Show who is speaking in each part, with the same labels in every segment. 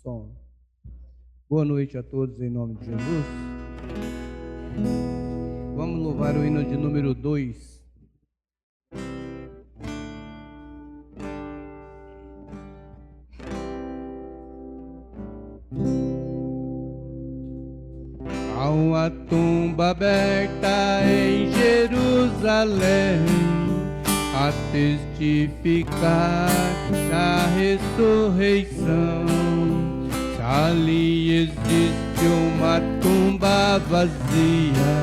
Speaker 1: Som. Boa noite a todos em nome de Jesus. Vamos louvar o hino de número 2. Há uma tumba aberta em Jerusalém a testificar da ressurreição. Se ali existe uma tumba vazia,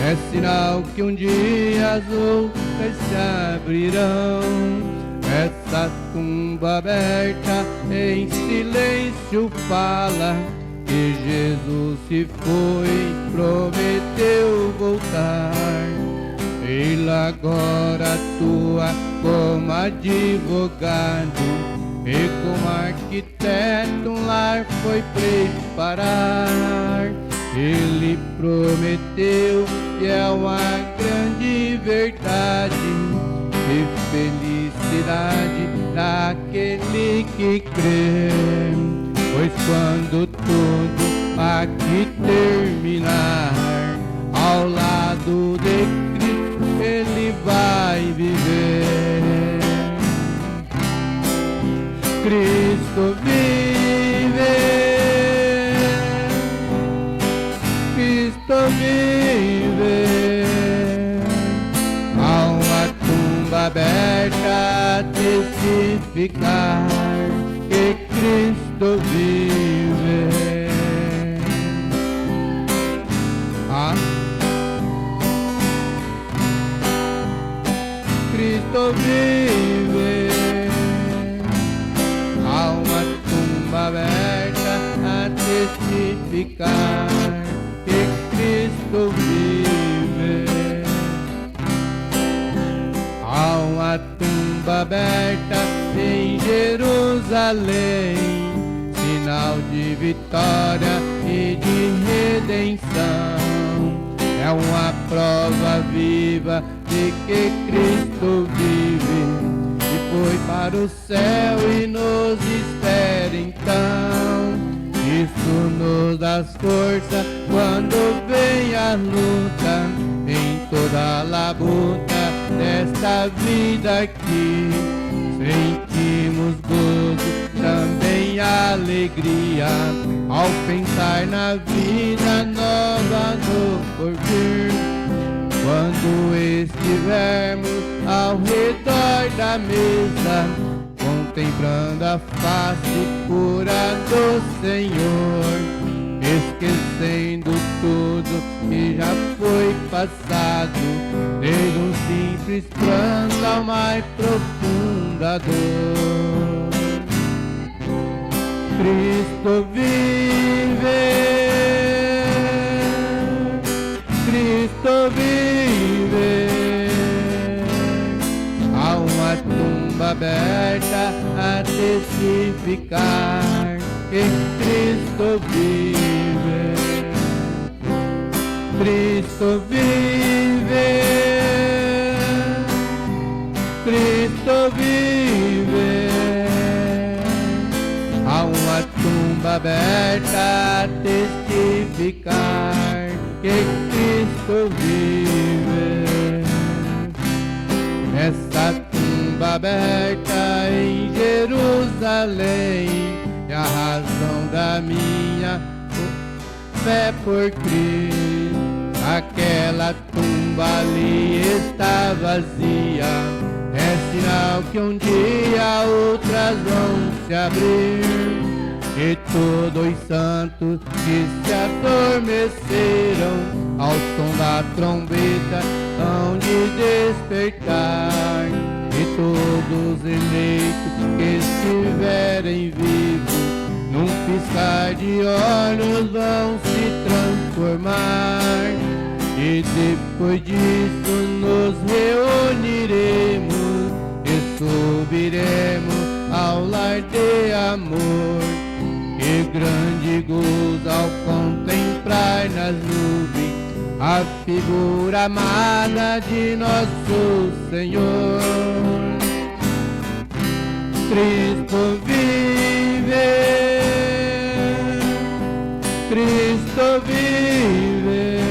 Speaker 1: é sinal que um dia as outras se abrirão. Essa tumba aberta em silêncio fala que Jesus se foi, prometeu voltar. Ele agora atua como advogado e como arquiteto um lar foi preparar. Ele prometeu e é uma grande verdade e felicidade daquele que crê. Pois quando tudo aqui terminar, ao lado de Cristo ele vai viver. Cristo vive, Cristo vive. Há uma tumba aberta a testificar que Cristo vive. Cristo vive. Há uma tumba aberta a testificar que Cristo vive. Há uma tumba aberta em Jerusalém, sinal de vitória e de redenção. É uma prova viva de que Cristo vive e foi para o céu e nos espera então. Isso nos dá força quando vem a luta, em toda a labuta desta vida aqui. Sentimos gozo, também alegria, ao pensar na vida nova no porvir. Quando estivermos ao redor da mesa, contemplando a face pura do Senhor, esquecendo tudo que já foi passado, desde um simples pranto ao mais profunda dor. Cristo vive, Cristo vive. Há uma tumba aberta a testificar que Cristo vive. Cristo vive, Cristo vive. Há uma tumba aberta a testificar que Cristo vive. Essa tumba aberta em Jerusalém é a razão da minha fé por Cristo. Aquela tumba ali está vazia, é sinal que um dia outras vão se abrir. E todos os santos que se adormeceram ao som da trombeta hão de despertar. E todos os eleitos que estiverem vivos, num piscar de olhos vão se transformar. E depois disso nos reuniremos e subiremos ao lar de amor. E grande gozo ao contemplar nas nuvens a figura amada de nosso Senhor. Cristo vive, vive.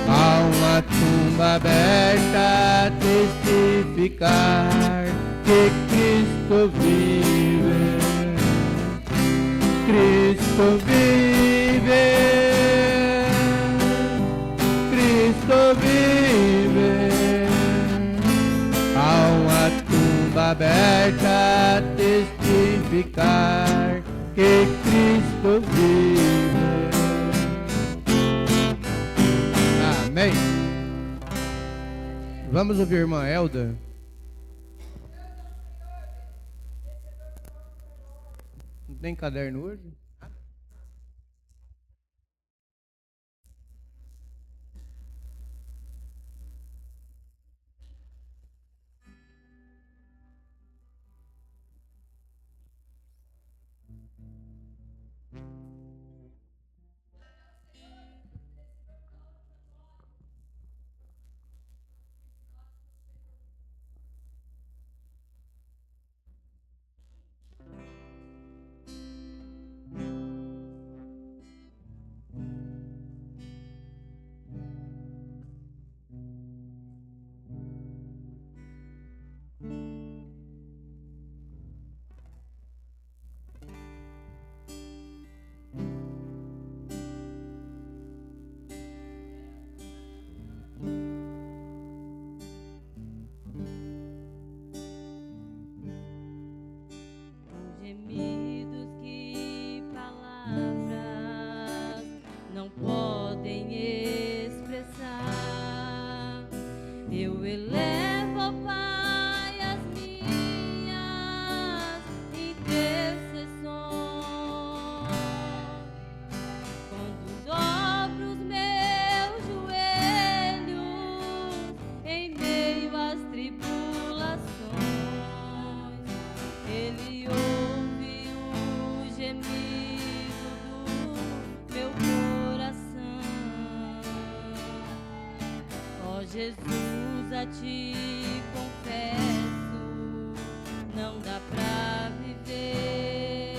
Speaker 1: Há uma tumba aberta a testificar que Cristo vive. Cristo vive. Cristo vive. Há uma tumba aberta a testificar que Cristo vive. Amém. Vamos ouvir a irmã Elda. Não tem caderno hoje?
Speaker 2: Gemidos que palavras não podem expressar. Eu elevo ao Pai as minhas intercessões. Quando dobro os meus joelhos em meio às tribulações, Ele ouve o gemido do meu coração. Ó Jesus, a Ti confesso, não dá pra viver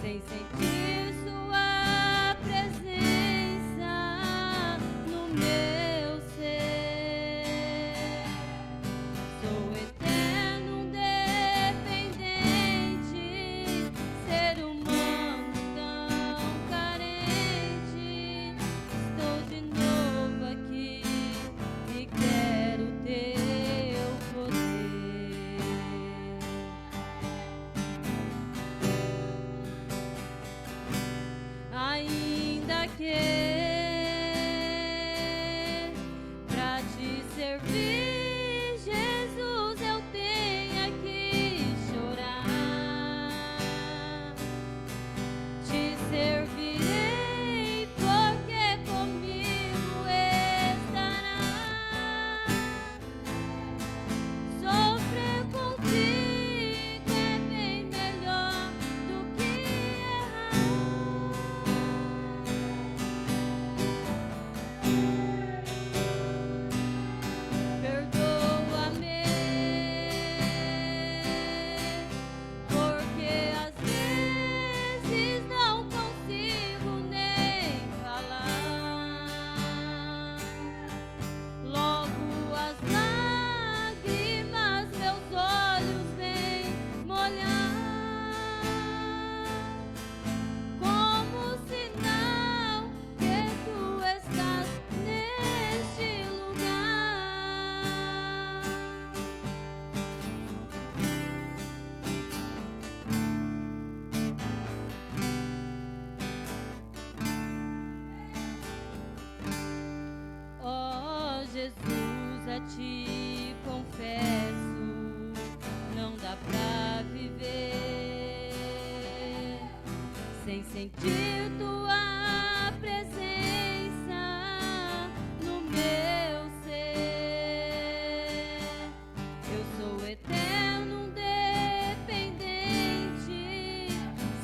Speaker 2: sem sentir Sua presença no meu ser. Sou eterno, dependente, ser humano tão carente. Estou de novo aqui e quero Teu poder. Ainda que pra Te servir, Jesus, eu tenha que chorar, Te servirei porque comigo estará. Sofrer contigo é bem melhor do que errar. Perdoa-me, porque às vezes não consigo nem falar. Logo as lágrimas meus olhos vêm molhar, como sinal que Tu estás neste lugar. Ó Jesus, a Ti confesso, não dá pra viver sem sentir Tua presença no meu ser. Eu sou eterno, dependente,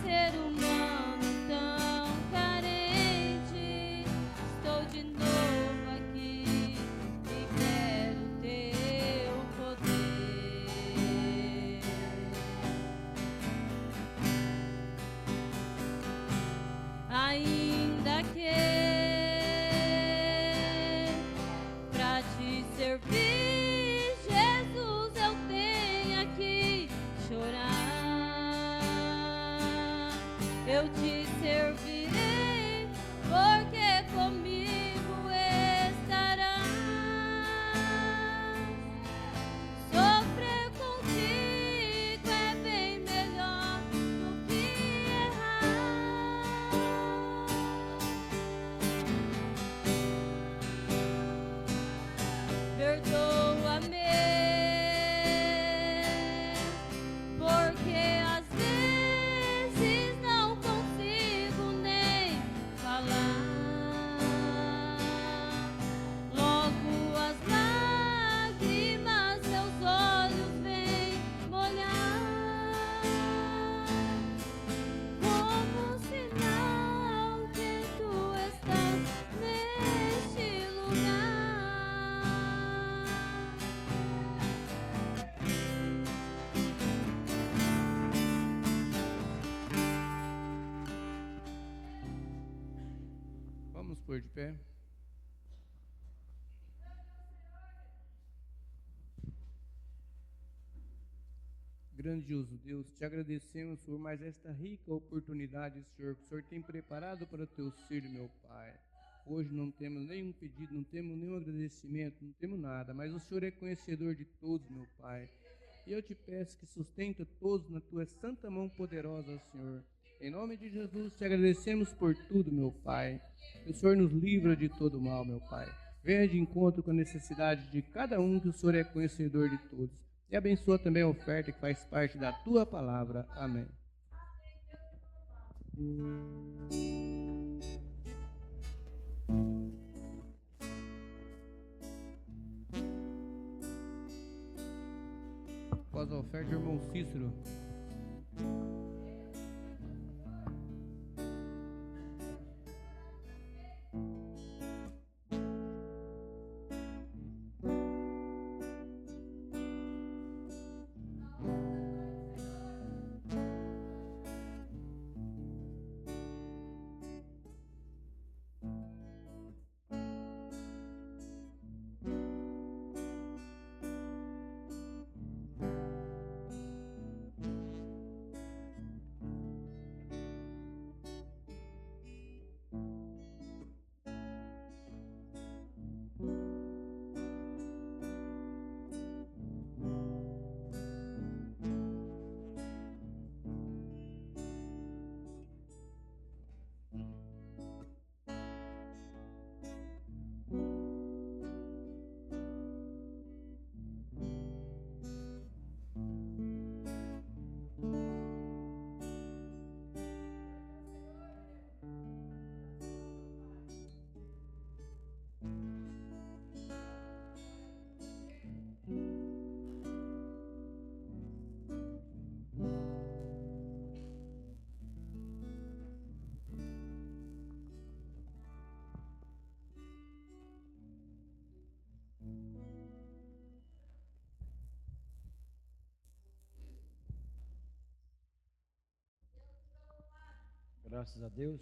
Speaker 2: ser humano tão carente. Estou de novo aqui e quero Teu poder. eu te servirei, porque comigo estarás. Sofrer contigo é bem melhor do que errar. Perdoa-me, porque às vezes não consigo nem falar. Logo as lágrimas seus olhos vêm molhar, como sinal que tu estás neste lugar.
Speaker 1: Vamos pôr de pé. Grandioso Deus, te agradecemos por mais esta rica oportunidade, Senhor, que o Senhor tem preparado para o teu filho, meu Pai. Hoje não temos nenhum pedido, não temos nenhum agradecimento, não temos nada, mas o Senhor é conhecedor de todos, meu Pai. E eu te peço que sustenta todos na tua santa mão poderosa, Senhor. Em nome de Jesus, te agradecemos por tudo, meu Pai. Que o Senhor nos livra de todo mal, meu Pai. Venha de encontro com a necessidade de cada um, que o Senhor é conhecedor de todos. E abençoa também a oferta que faz parte da tua palavra. Amém. Após a oferta, irmão Cícero.
Speaker 3: Graças a Deus.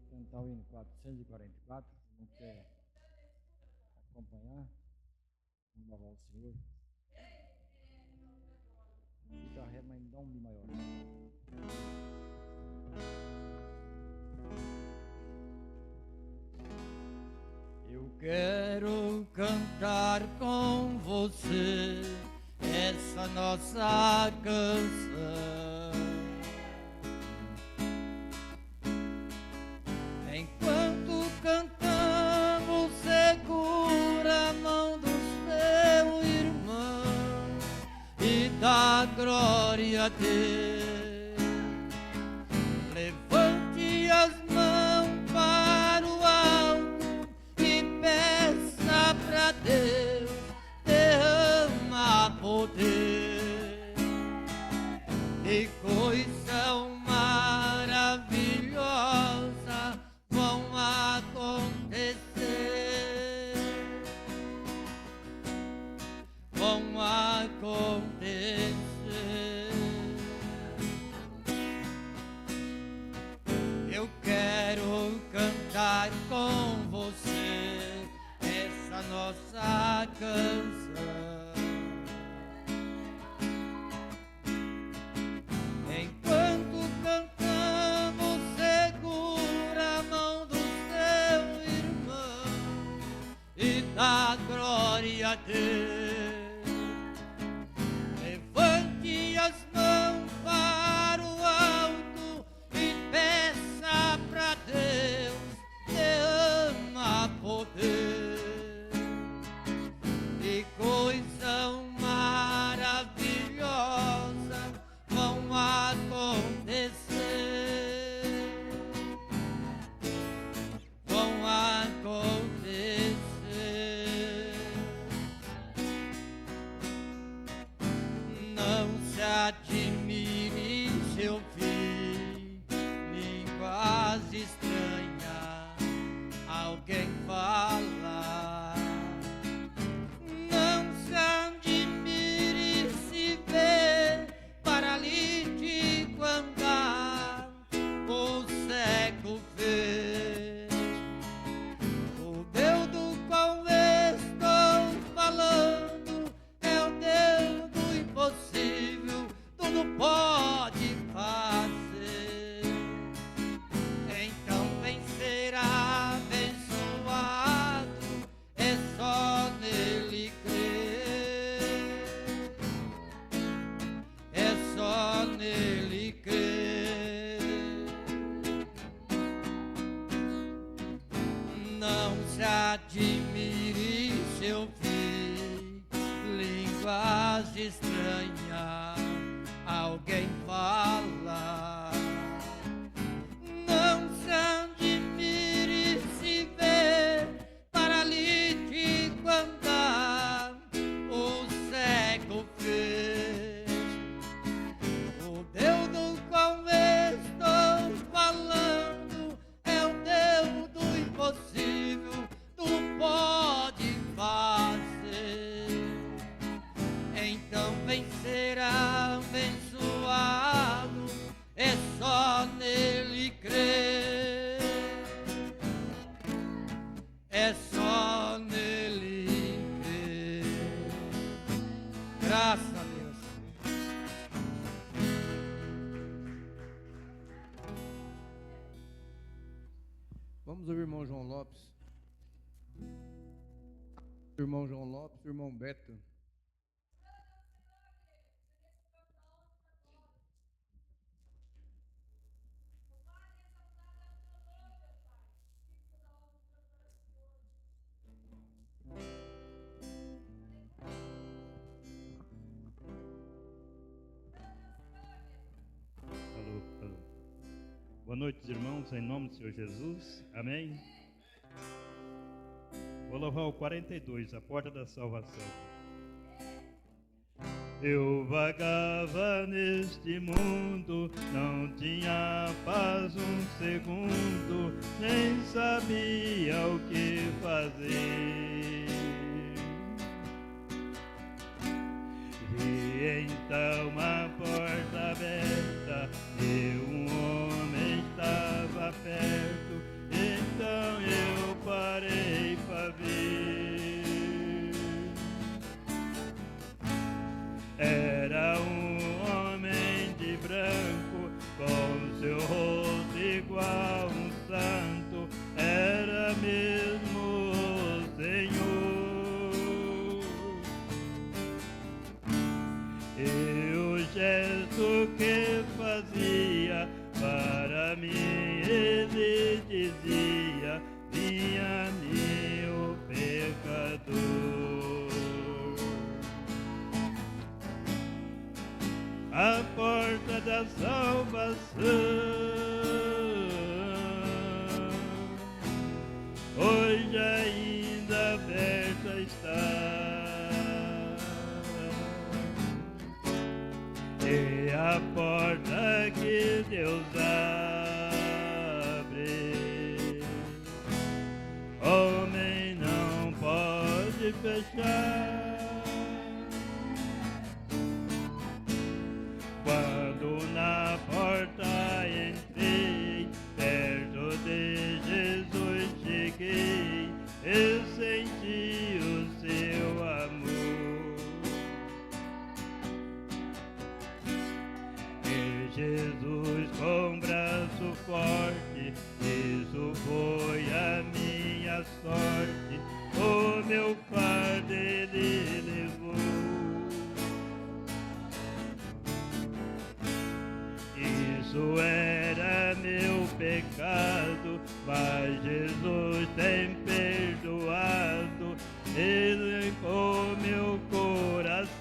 Speaker 3: Cantar o hino 444. Não quer acompanhar? Vamos louvar o Senhor. Fica ré, mas dá um mi maior. Eu quero cantar com você essa nossa canção. Enquanto cantamos, segura a mão do seu irmão e dá glória a Deus. Levante as mãos para o alto e peça pra Deus, derrama poder e coisa maravilhosa vão acontecer, vão acontecer. Eu quero cantar com você essa nossa canção.
Speaker 4: admire se ouvir línguas estranhas, alguém falar. Não se admire se vê paralítico andar, o cego ver. O Deus do qual estou falando é o Deus do impossível, tudo pode fazer. Então vencerá abençoado, é só nele crer, é só nele crer. Não se admire se ouvir línguas estranhas, alguém fala. Não se admire se vê paralítico andar, o cego ver. O Deus do qual estou falando é o Deus do impossível, tudo pode fazer. Então vencerá abençoado, é só nele crer, é só nele crer. Graças a Deus.
Speaker 1: Vamos ouvir o irmão João Lopes. O irmão João Lopes, o irmão Beto.
Speaker 5: Alô, alô. Boa noite, irmãos, em nome do Senhor Jesus. Amém. Vou louvar o 42, a porta da salvação. Eu vagava neste mundo, não tinha paz um segundo, nem sabia o que fazer. Vi então uma porta aberta e um homem estava perto, então eu parei para ver. Era um homem de branco, com seu rosto igual um santo, era mesmo o Senhor. E o gesto que fazia para mim, ele dizia: vinha-me o pecador. A porta da salvação hoje ainda aberta está, e a porta que Deus abre, homem não pode fechar. Quando na porta entrei, perto de Jesus cheguei, eu senti o seu amor. E Jesus com braço forte, isso foi a minha sorte, o meu fardo ele levou. Isso era meu pecado, mas Jesus tem perdoado, ele limpou meu coração.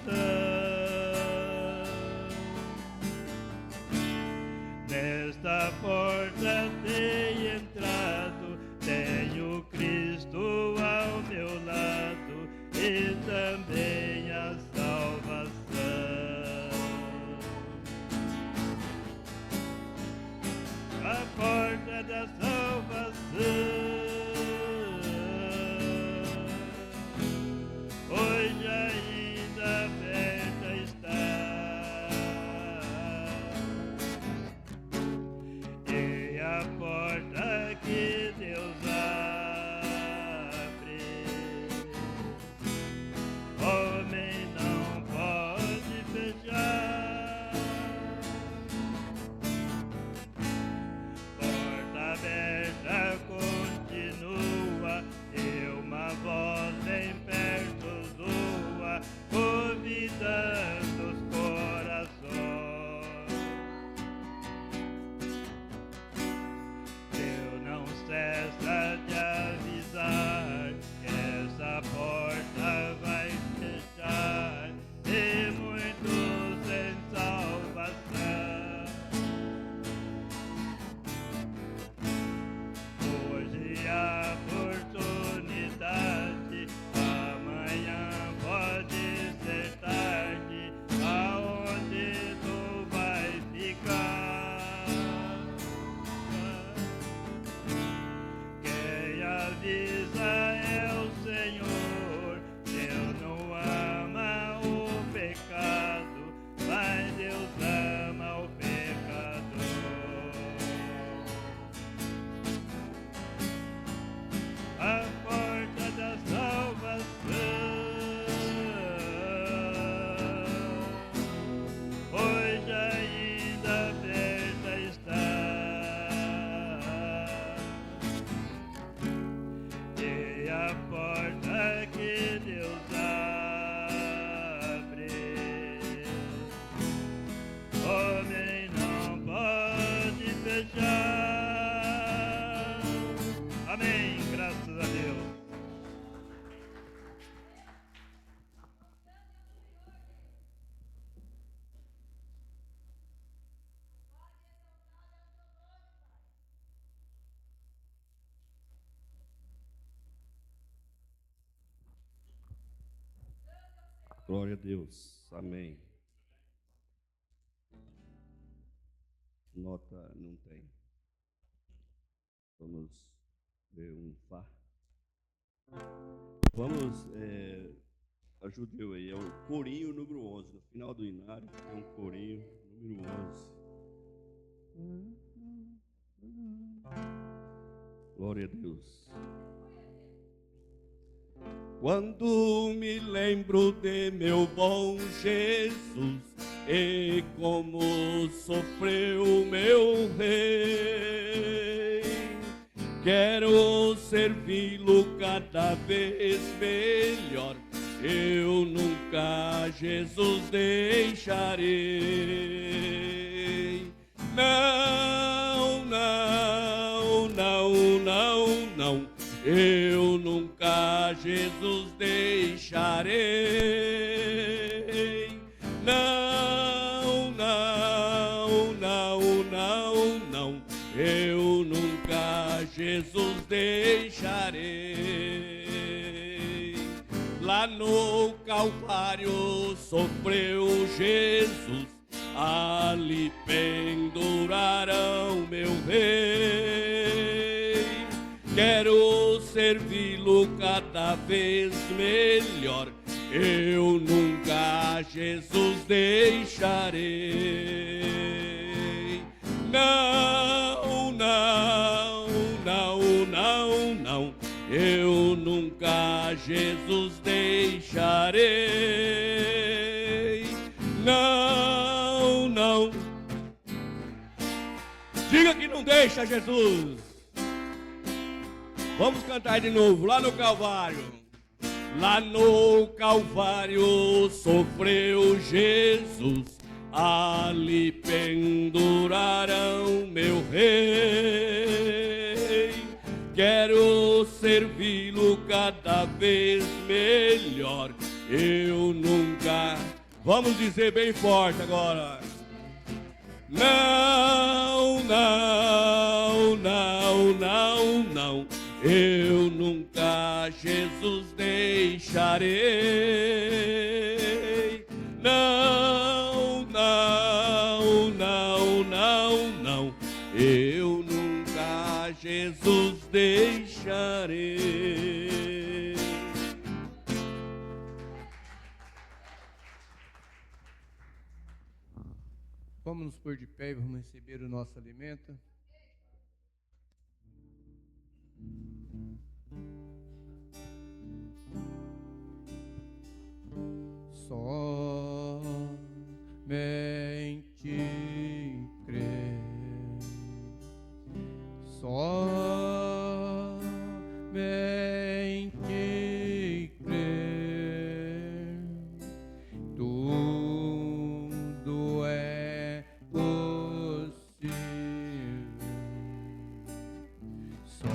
Speaker 5: Nesta porta tenho entrado, tenho Cristo ao meu lado e também a salvação. mas Deus ama o pecador. A porta da salvação hoje ainda aberta está, e a porta que Deus abre, homem não pode fechar. Amém, graças a Deus.
Speaker 6: Glória a Deus. Amém. Nota não tem. Vamos ver um Fá. Vamos, ajude eu aí. É o corinho número 11. No final do inário é um corinho número 11. Glória a Deus. Quando me lembro de meu bom Jesus e como sofreu meu rei, quero servi-lo cada vez melhor, eu nunca Jesus deixarei. Não, não, não, não, não, eu nunca Jesus deixarei. Não, não, não, não, não, eu nunca Jesus deixarei. Lá no Calvário sofreu Jesus, ali pendurarão meu rei. Quero servi-lo cada vez melhor, eu nunca Jesus deixarei. Não, não, não, não, não, eu nunca Jesus deixarei. Não, não. Diga que não deixa Jesus. Vamos cantar de novo, lá no Calvário. Lá no Calvário sofreu Jesus, ali pendurarão meu rei. Quero servi-lo cada vez melhor, eu nunca... Vamos dizer bem forte agora. Não, não, não, não, não, eu nunca Jesus deixarei. Não, não, não, não, não, eu nunca Jesus deixarei.
Speaker 1: Vamos nos pôr de pé e vamos receber o nosso alimento. Somente crer, somente crer, tudo é possível. Somente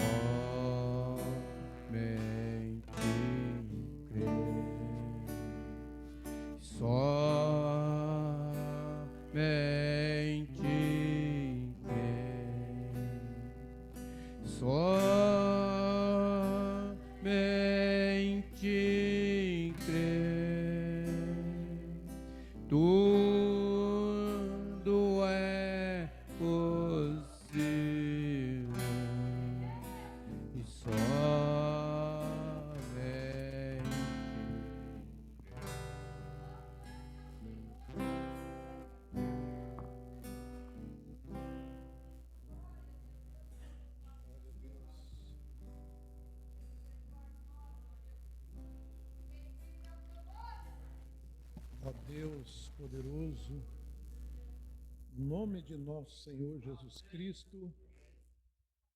Speaker 1: crer. Somente crer, somente crer, tudo é possível, e somente
Speaker 7: Ó Deus poderoso, em nome de nosso Senhor Jesus Cristo,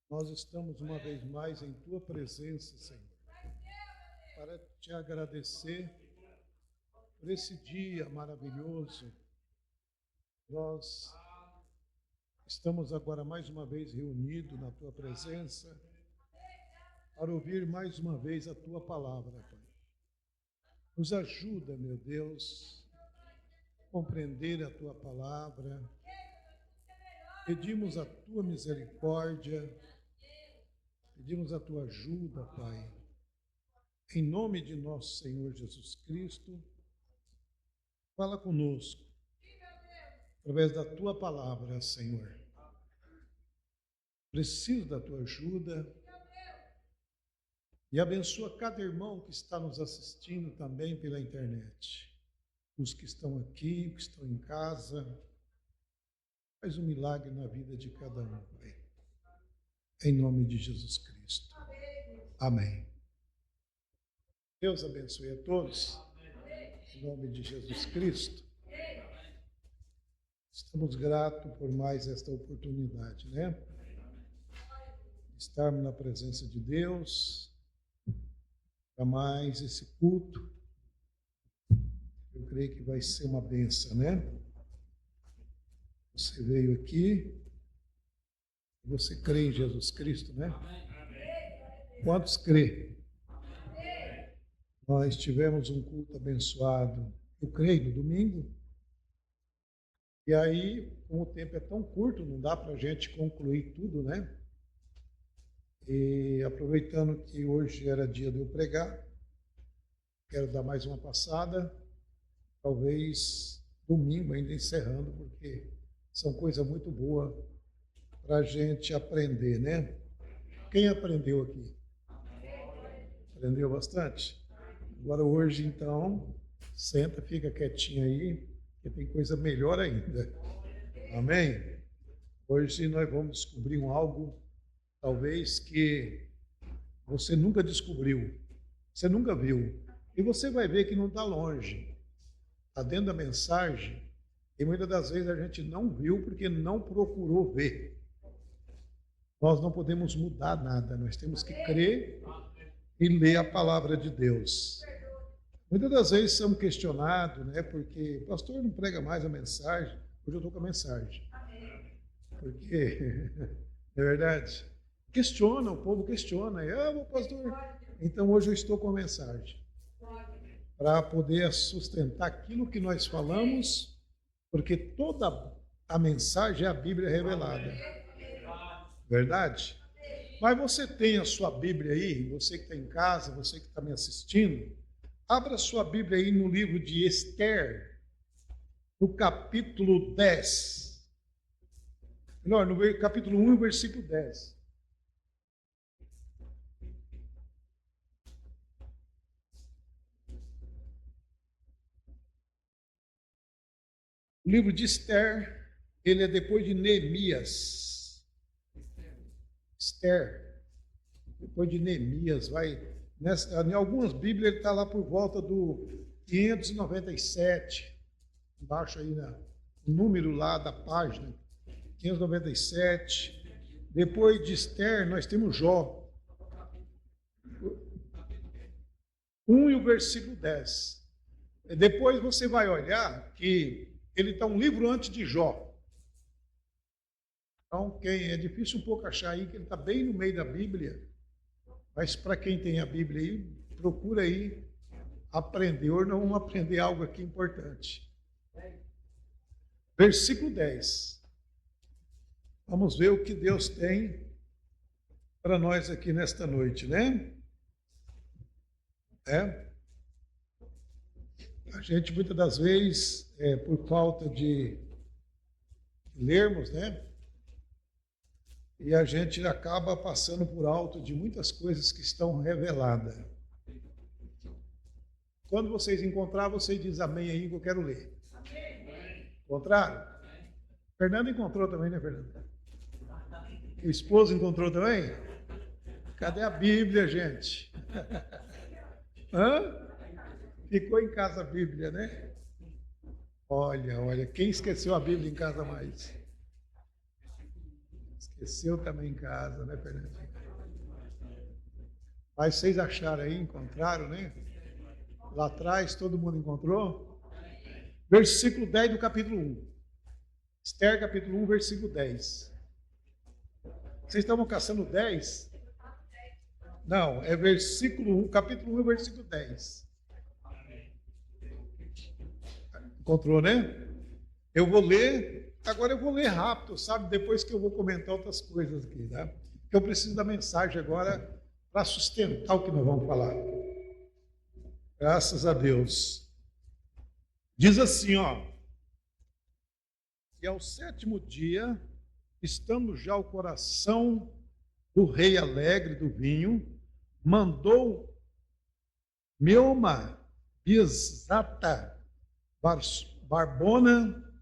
Speaker 7: nós estamos uma vez mais em Tua presença, Senhor, para Te agradecer por esse dia maravilhoso. Nós estamos agora mais uma vez reunidos na Tua presença para ouvir mais uma vez a Tua palavra, Pai. Nos ajuda, meu Deus, a compreender a Tua palavra. Pedimos a Tua misericórdia, pedimos a Tua ajuda, Pai. Em nome de nosso Senhor Jesus Cristo, fala conosco, através da Tua palavra, Senhor. Preciso da Tua ajuda e abençoa cada irmão que está nos assistindo também pela internet. Os que estão aqui, os que estão em casa. Faz um milagre na vida de cada um, Pai. Em nome de Jesus Cristo. Amém. Deus abençoe a todos. Em nome de Jesus Cristo. Estamos gratos por mais esta oportunidade, né? Estarmos na presença de Deus, para mais esse culto. Eu creio que vai ser uma bênção, né? Você veio aqui, você crê em Jesus Cristo, né? Quantos crê? Nós tivemos um culto abençoado, eu creio, no domingo. E aí, como o tempo é tão curto, não dá para a gente concluir tudo, né? E aproveitando que hoje era dia de eu pregar, quero dar mais uma passada, talvez domingo ainda encerrando, porque são coisas muito boas para a gente aprender, né? Quem aprendeu aqui? Aprendeu bastante? Agora hoje, então, senta, fica quietinho aí, que tem coisa melhor ainda. Amém? Hoje nós vamos descobrir algo, talvez, que você nunca descobriu, você nunca viu. E você vai ver que não está longe. Está dentro da mensagem, e muitas das vezes a gente não viu porque não procurou ver. Nós não podemos mudar nada, nós temos que crer e ler a palavra de Deus. Muitas das vezes somos questionados, né? Porque o pastor não prega mais a mensagem. Hoje eu estou com a mensagem. Porque, não é verdade? Questiona, o povo questiona. Pastor. Então hoje eu estou com a mensagem. Para poder sustentar aquilo que nós falamos, porque toda a mensagem é a Bíblia revelada. Verdade? Mas você tem a sua Bíblia aí, você que está em casa, você que está me assistindo, abra sua Bíblia aí no livro de Esther, no capítulo 10. Melhor, no capítulo 1, versículo 10. O livro de Esther, ele é depois de Neemias. Esther, depois de Neemias, em algumas Bíblias ele está lá por volta do 597, embaixo aí o número lá da página, 597. Depois de Esther nós temos Jó, 1 e o versículo 10. Depois você vai olhar que ele está um livro antes de Jó. Então, é difícil um pouco achar aí que ele está bem no meio da Bíblia, mas para quem tem a Bíblia aí, procura aí aprender. Hoje nós vamos aprender algo aqui importante. Versículo 10. Vamos ver o que Deus tem para nós aqui nesta noite, né? A gente, muitas das vezes, por falta de lermos, né? E a gente acaba passando por alto de muitas coisas que estão reveladas. Quando vocês encontrar, vocês dizem amém aí que eu quero ler. Encontraram? Fernando encontrou também, né, Fernando? O esposo encontrou também? Cadê a Bíblia, gente? Ficou em casa a Bíblia, né? Olha, quem esqueceu a Bíblia em casa mais? Esqueceu também em casa, né, Fernandinho? Mas vocês acharam aí, encontraram, né? Lá atrás, todo mundo encontrou? Versículo 10 do capítulo 1. Esther, capítulo 1, versículo 10. Vocês estavam caçando 10? Não, é versículo 1, capítulo 1, versículo 10. Encontrou, né? Eu vou ler, agora eu vou ler rápido, sabe? Depois que eu vou comentar outras coisas aqui, tá? Porque eu preciso da mensagem agora para sustentar o que nós vamos falar. Graças a Deus. Diz assim, ó. E ao 7º dia, estando já o coração do rei alegre do vinho, mandou Meuma, Bizata, Barbona,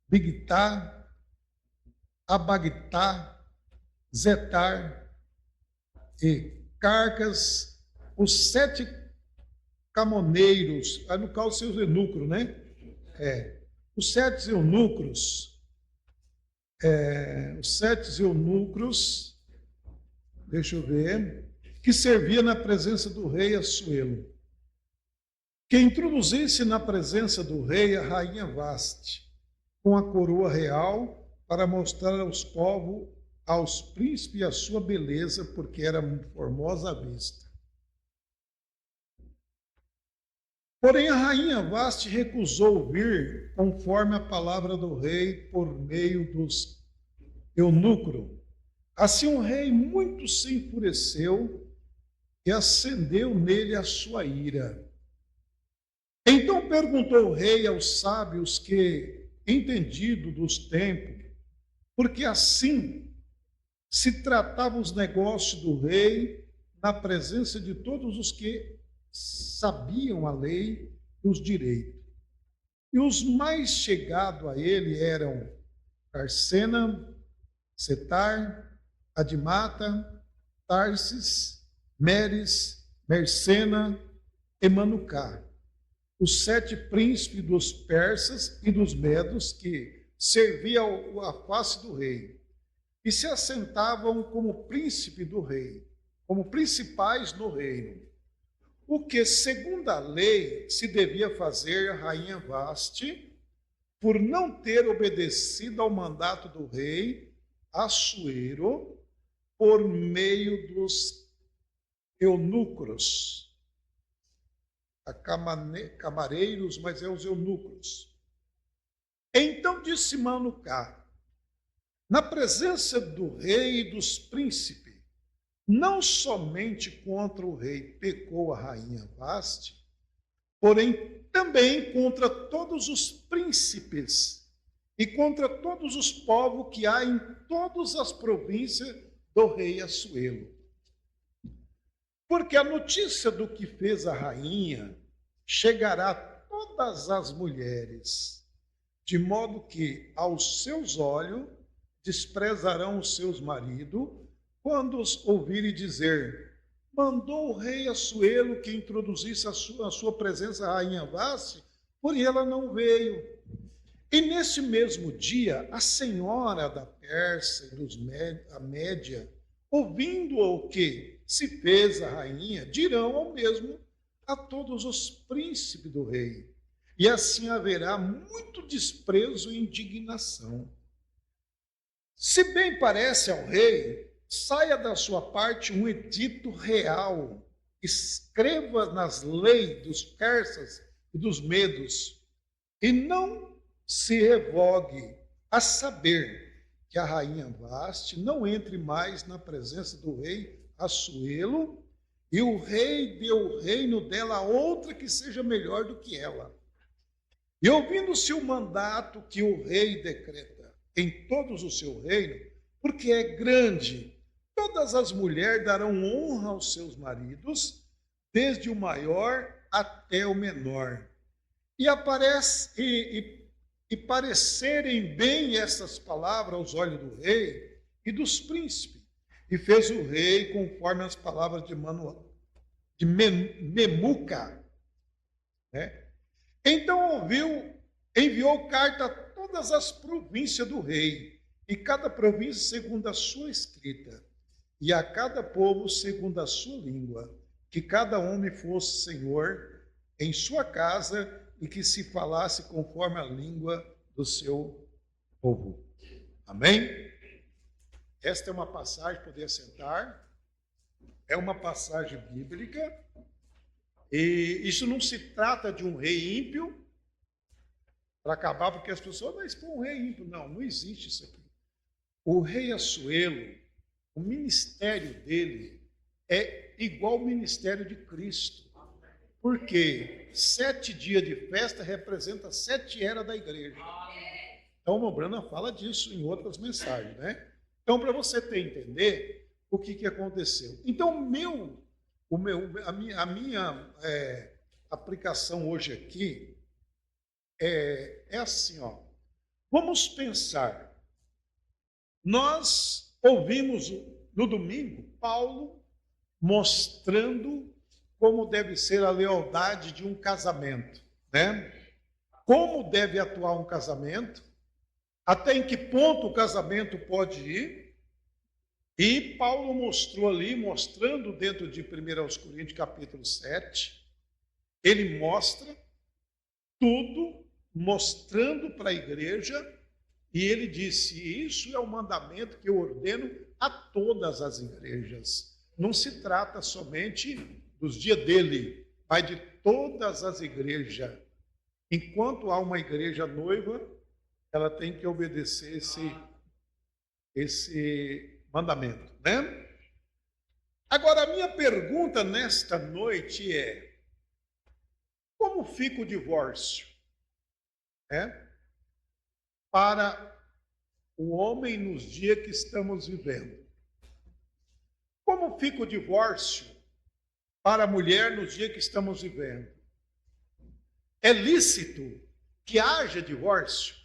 Speaker 7: Bigtá, Abagtá, Zetar e Carcas, os 7 camoneiros, no caso seus eunucros, né? Os 7 eunucros, deixa eu ver, que servia na presença do rei Assuero, que introduzisse na presença do rei a rainha Vaste, com a coroa real, para mostrar aos povos, aos príncipes, a sua beleza, porque era formosa à vista. Porém, a rainha Vaste recusou vir conforme a palavra do rei por meio dos eunucros. Assim o rei muito se enfureceu e acendeu nele a sua ira. Então perguntou o rei aos sábios que, entendido dos tempos, porque assim se tratavam os negócios do rei na presença de todos os que sabiam a lei e os direitos. E os mais chegados a ele eram Carcena, Setar, Adimata, Tarsis, Meres, Mercena e Manucá, os 7 príncipes dos persas e dos medos que serviam à face do rei e se assentavam como príncipe do rei, como principais no reino. O que, segundo a lei, se devia fazer a rainha Vaste, por não ter obedecido ao mandato do rei Assuero, por meio dos eunucros, camareiros, mas é os eunucros. Então disse Manucá, na presença do rei e dos príncipes, não somente contra o rei pecou a rainha Vaste, porém também contra todos os príncipes e contra todos os povos que há em todas as províncias do rei Assuero. Porque a notícia do que fez a rainha chegará a todas as mulheres, de modo que aos seus olhos desprezarão os seus maridos, quando os ouvirem dizer, mandou o rei Assuero que introduzisse a sua presença a rainha Vaste, porém ela não veio. E nesse mesmo dia, a senhora da Pérsia e a Média, ouvindo o que se fez a rainha, dirão ao mesmo a todos os príncipes do rei. E assim haverá muito desprezo e indignação. Se bem parece ao rei, saia da sua parte um edito real, escreva nas leis dos persas e dos medos, e não se revogue, a saber que a rainha Vaste não entre mais na presença do rei Assuero, e o rei deu o reino dela a outra que seja melhor do que ela. E ouvindo-se o mandato que o rei decreta em todos o seu reino, porque é grande, todas as mulheres darão honra aos seus maridos, desde o maior até o menor. E parecerem bem essas palavras aos olhos do rei e dos príncipes. E fez o rei conforme as palavras de Memuca. Né? Então ouviu enviou carta a todas as províncias do rei, e cada província segundo a sua escrita, e a cada povo segundo a sua língua, que cada homem fosse senhor em sua casa e que se falasse conforme a língua do seu povo. Amém? Esta é uma passagem, poder sentar, é uma passagem bíblica, e isso não se trata de um rei ímpio, para acabar, porque as pessoas, mas foi um rei ímpio. Não, não existe isso aqui. O rei Assuero, o ministério dele é igual ao ministério de Cristo. Porque 7 dias de festa representa 7 eras da igreja. Então, o Branham fala disso em outras mensagens, né? Então, para você entender o que aconteceu. Então, a minha aplicação hoje aqui é assim, ó. Vamos pensar. Nós ouvimos no domingo Paulo mostrando como deve ser a lealdade de um casamento, né? Como deve atuar um casamento, até em que ponto o casamento pode ir. E Paulo mostrou ali, mostrando dentro de 1 Coríntios capítulo 7, ele mostra tudo, mostrando para a igreja, e ele disse, isso é o mandamento que eu ordeno a todas as igrejas. Não se trata somente dos dias dele, mas de todas as igrejas. Enquanto há uma igreja noiva, ela tem que obedecer esse mandamento, né? Agora, a minha pergunta nesta noite é, como fica o divórcio? Para o homem nos dias que estamos vivendo. Como fica o divórcio para a mulher nos dias que estamos vivendo? É lícito que haja divórcio?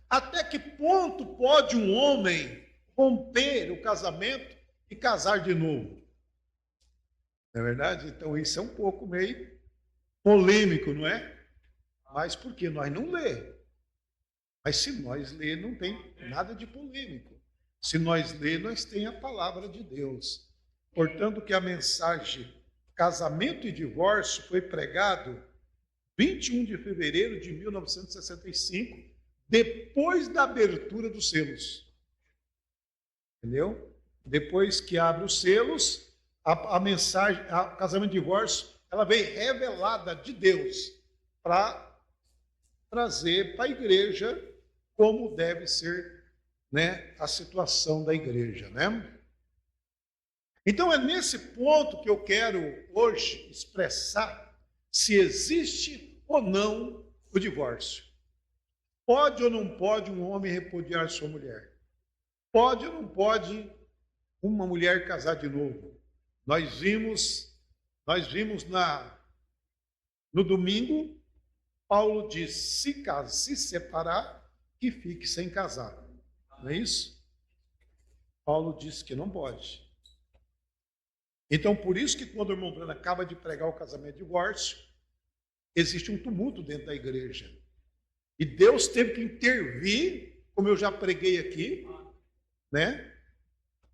Speaker 7: Até que ponto pode um homem romper o casamento e casar de novo? Não é verdade? Então isso é um pouco meio polêmico, não é? Mas porque nós não lê. Mas se nós ler, não tem nada de polêmico. Se nós ler, nós tem a palavra de Deus. Portanto, que a mensagem casamento e divórcio foi pregado 21 de fevereiro de 1965, depois da abertura dos selos. Entendeu? Depois que abre os selos, a mensagem, a casamento e divórcio, ela veio revelada de Deus para trazer para a igreja como deve ser, né, a situação da igreja, né? Então é nesse ponto que eu quero hoje expressar se existe ou não o divórcio. Pode ou não pode um homem repudiar sua mulher? Pode ou não pode uma mulher casar de novo? Nós vimos no domingo, Paulo diz, se separar, que fique sem casar. Não é isso? Paulo disse que não pode. Então, por isso que quando o irmão Branham acaba de pregar o casamento e divórcio, existe um tumulto dentro da igreja. E Deus teve que intervir, como eu já preguei aqui, né?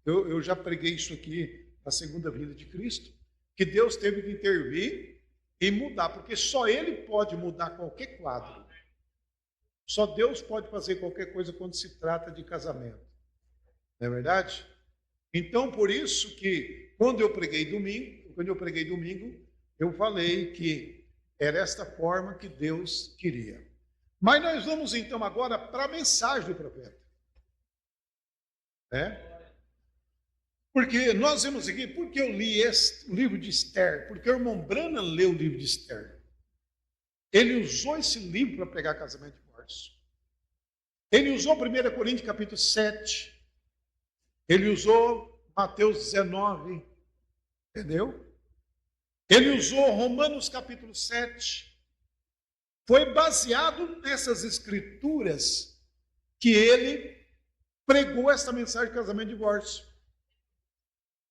Speaker 7: Eu já preguei isso aqui na segunda vinda de Cristo, que Deus teve que intervir e mudar, porque só Ele pode mudar qualquer quadro. Só Deus pode fazer qualquer coisa quando se trata de casamento. Não é verdade? Então, por isso que quando eu preguei domingo, eu falei que era esta forma que Deus queria. Mas nós vamos então agora para a mensagem do profeta. Porque nós vemos aqui, porque eu li o livro de Esther, porque o irmão Branham leu o livro de Esther. Ele usou esse livro para pregar casamento e divórcio. Ele usou 1 Coríntios capítulo 7. Ele usou Mateus 19. Entendeu? Ele usou Romanos capítulo 7. Foi baseado nessas escrituras que ele pregou essa mensagem de casamento e divórcio.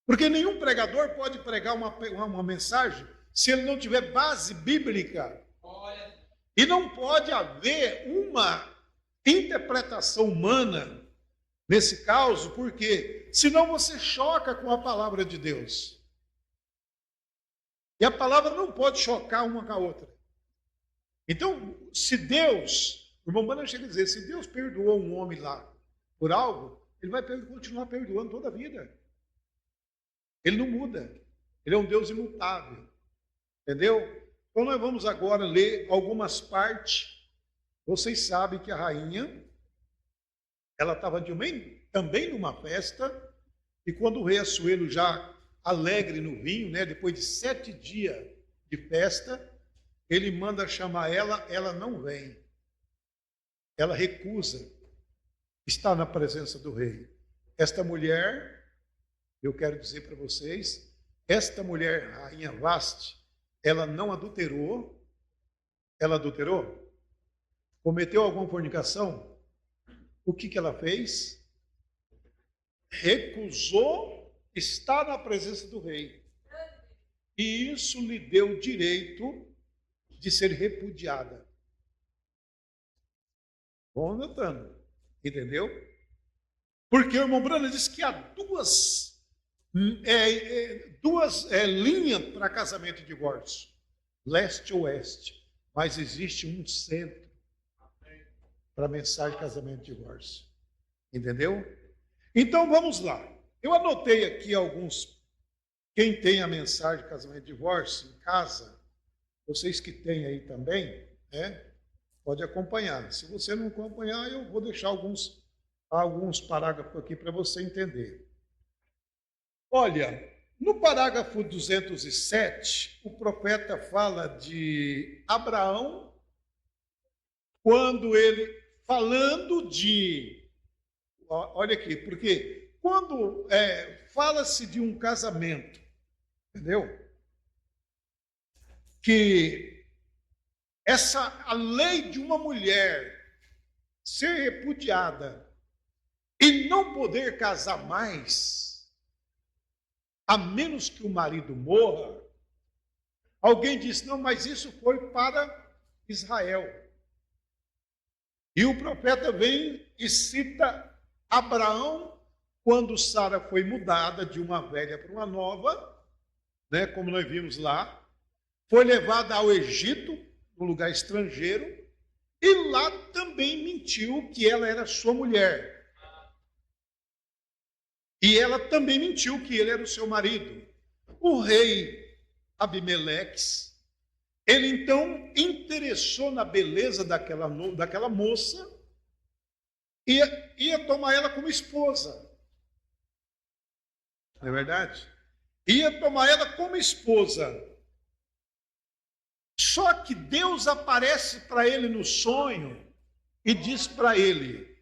Speaker 7: Porque nenhum pregador pode pregar uma mensagem se ele não tiver base bíblica. E não pode haver uma interpretação humana nesse caso, porque senão você choca com a palavra de Deus. E a palavra não pode chocar uma com a outra. Então, se Deus, o irmão Branham chega a dizer, se Deus perdoou um homem lá por algo, ele vai continuar perdoando toda a vida. Ele não muda. Ele é um Deus imutável. Entendeu? Então nós vamos agora ler algumas partes. Vocês sabem que a rainha, ela estava também numa festa, e quando o rei Assuero, já alegre no vinho, né, depois de 7 dias de festa, ele manda chamar ela não vem. Ela recusa estar na presença do rei. Esta mulher, eu quero dizer para vocês, esta mulher, rainha Vaste, ela não adulterou. Ela adulterou? Cometeu alguma fornicação? O que ela fez? Recusou estar na presença do rei. E isso lhe deu o direito de ser repudiada. Vão anotando, entendeu? Porque o irmão Branham diz que há duas linhas para casamento e divórcio, leste e oeste, mas existe um centro para mensagem de casamento e divórcio, entendeu? Então vamos lá, eu anotei aqui alguns, quem tem a mensagem de casamento e divórcio em casa, vocês que têm aí também, né, pode acompanhar, se você não acompanhar eu vou deixar alguns parágrafos aqui para você entender. Olha, no parágrafo 207, o profeta fala de Abraão, quando ele, falando de, olha aqui, porque quando fala-se de um casamento, entendeu? Que a lei de uma mulher ser repudiada e não poder casar mais, a menos que o marido morra, alguém disse, não, mas isso foi para Israel. E o profeta vem e cita Abraão, quando Sara foi mudada de uma velha para uma nova, né, como nós vimos lá, foi levada ao Egito, num lugar estrangeiro, e lá também mentiu que ela era sua mulher. E ela também mentiu que ele era o seu marido. O rei Abimeleque, ele então interessou na beleza daquela moça e ia tomar ela como esposa. Não é verdade? Ia tomar ela como esposa. Só que Deus aparece para ele no sonho e diz para ele,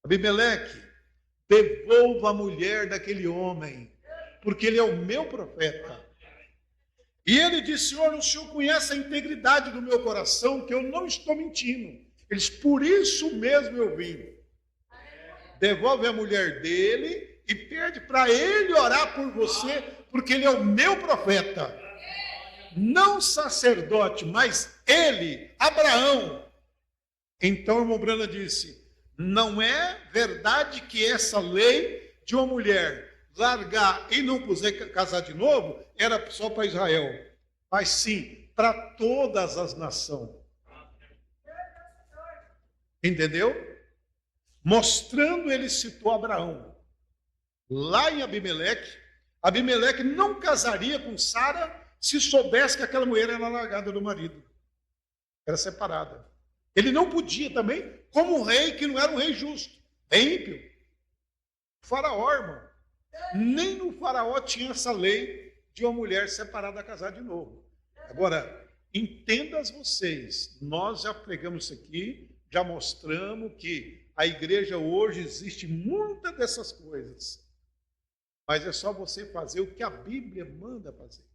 Speaker 7: Abimeleque, devolva a mulher daquele homem, porque ele é o meu profeta. E ele disse, Senhor, o Senhor conhece a integridade do meu coração, que eu não estou mentindo. Ele disse, por isso mesmo eu vim. Devolve a mulher dele e pede para ele orar por você, porque ele é o meu profeta. Não sacerdote, mas ele, Abraão. Então o irmão Branham disse, não é verdade que essa lei de uma mulher largar e não poder casar de novo era só para Israel, mas sim para todas as nações. Entendeu? Mostrando, ele citou Abraão. Lá em Abimeleque, Abimeleque não casaria com Sara se soubesse que aquela mulher era largada do marido. Era separada. Ele não podia também, como um rei que não era um rei justo, é ímpio. Faraó, irmão. Nem no faraó tinha essa lei de uma mulher separada a casar de novo. Agora, entendam vocês, nós já pregamos isso aqui, já mostramos que a igreja hoje existe muitas dessas coisas. Mas é só você fazer o que a Bíblia manda fazer.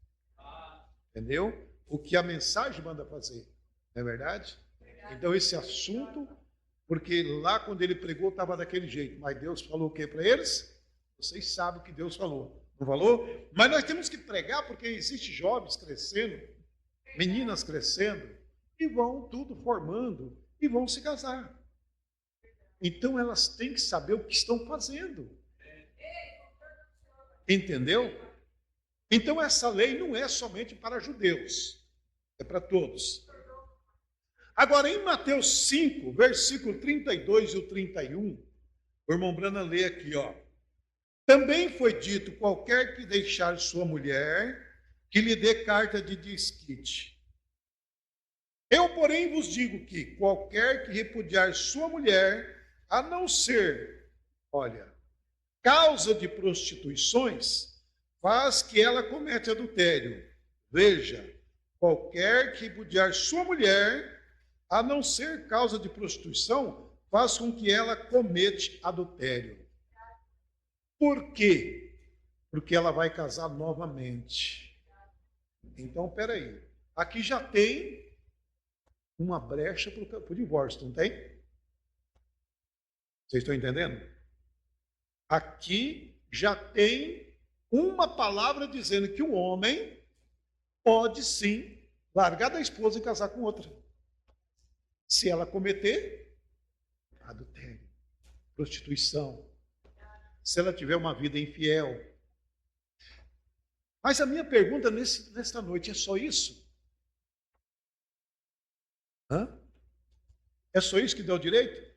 Speaker 7: Entendeu? O que a mensagem manda fazer. Não é verdade? Então esse assunto, porque lá quando ele pregou estava daquele jeito, mas Deus falou o que para eles? Vocês sabem o que Deus falou. Não falou? Mas nós temos que pregar porque existem jovens crescendo, meninas crescendo, e vão tudo formando e vão se casar. Então elas têm que saber o que estão fazendo. Entendeu? Então essa lei não é somente para judeus, é para todos. Agora, em Mateus 5, versículo 32 e o 31, o irmão Brana lê aqui, ó. Também foi dito, qualquer que deixar sua mulher, que lhe dê carta de desquite. Eu, porém, vos digo que qualquer que repudiar sua mulher, a não ser, olha, causa de prostituições, faz que ela comete adultério. Veja, qualquer que repudiar sua mulher, a não ser causa de prostituição, faz com que ela cometa adultério. Por quê? Porque ela vai casar novamente. Então, peraí. Aqui já tem uma brecha para o divórcio, não tem? Vocês estão entendendo? Aqui já tem uma palavra dizendo que o homem pode sim largar da esposa e casar com outra. Se ela cometer adultério, prostituição, se ela tiver uma vida infiel. Mas a minha pergunta nesta noite é só isso? É só isso que dá o direito?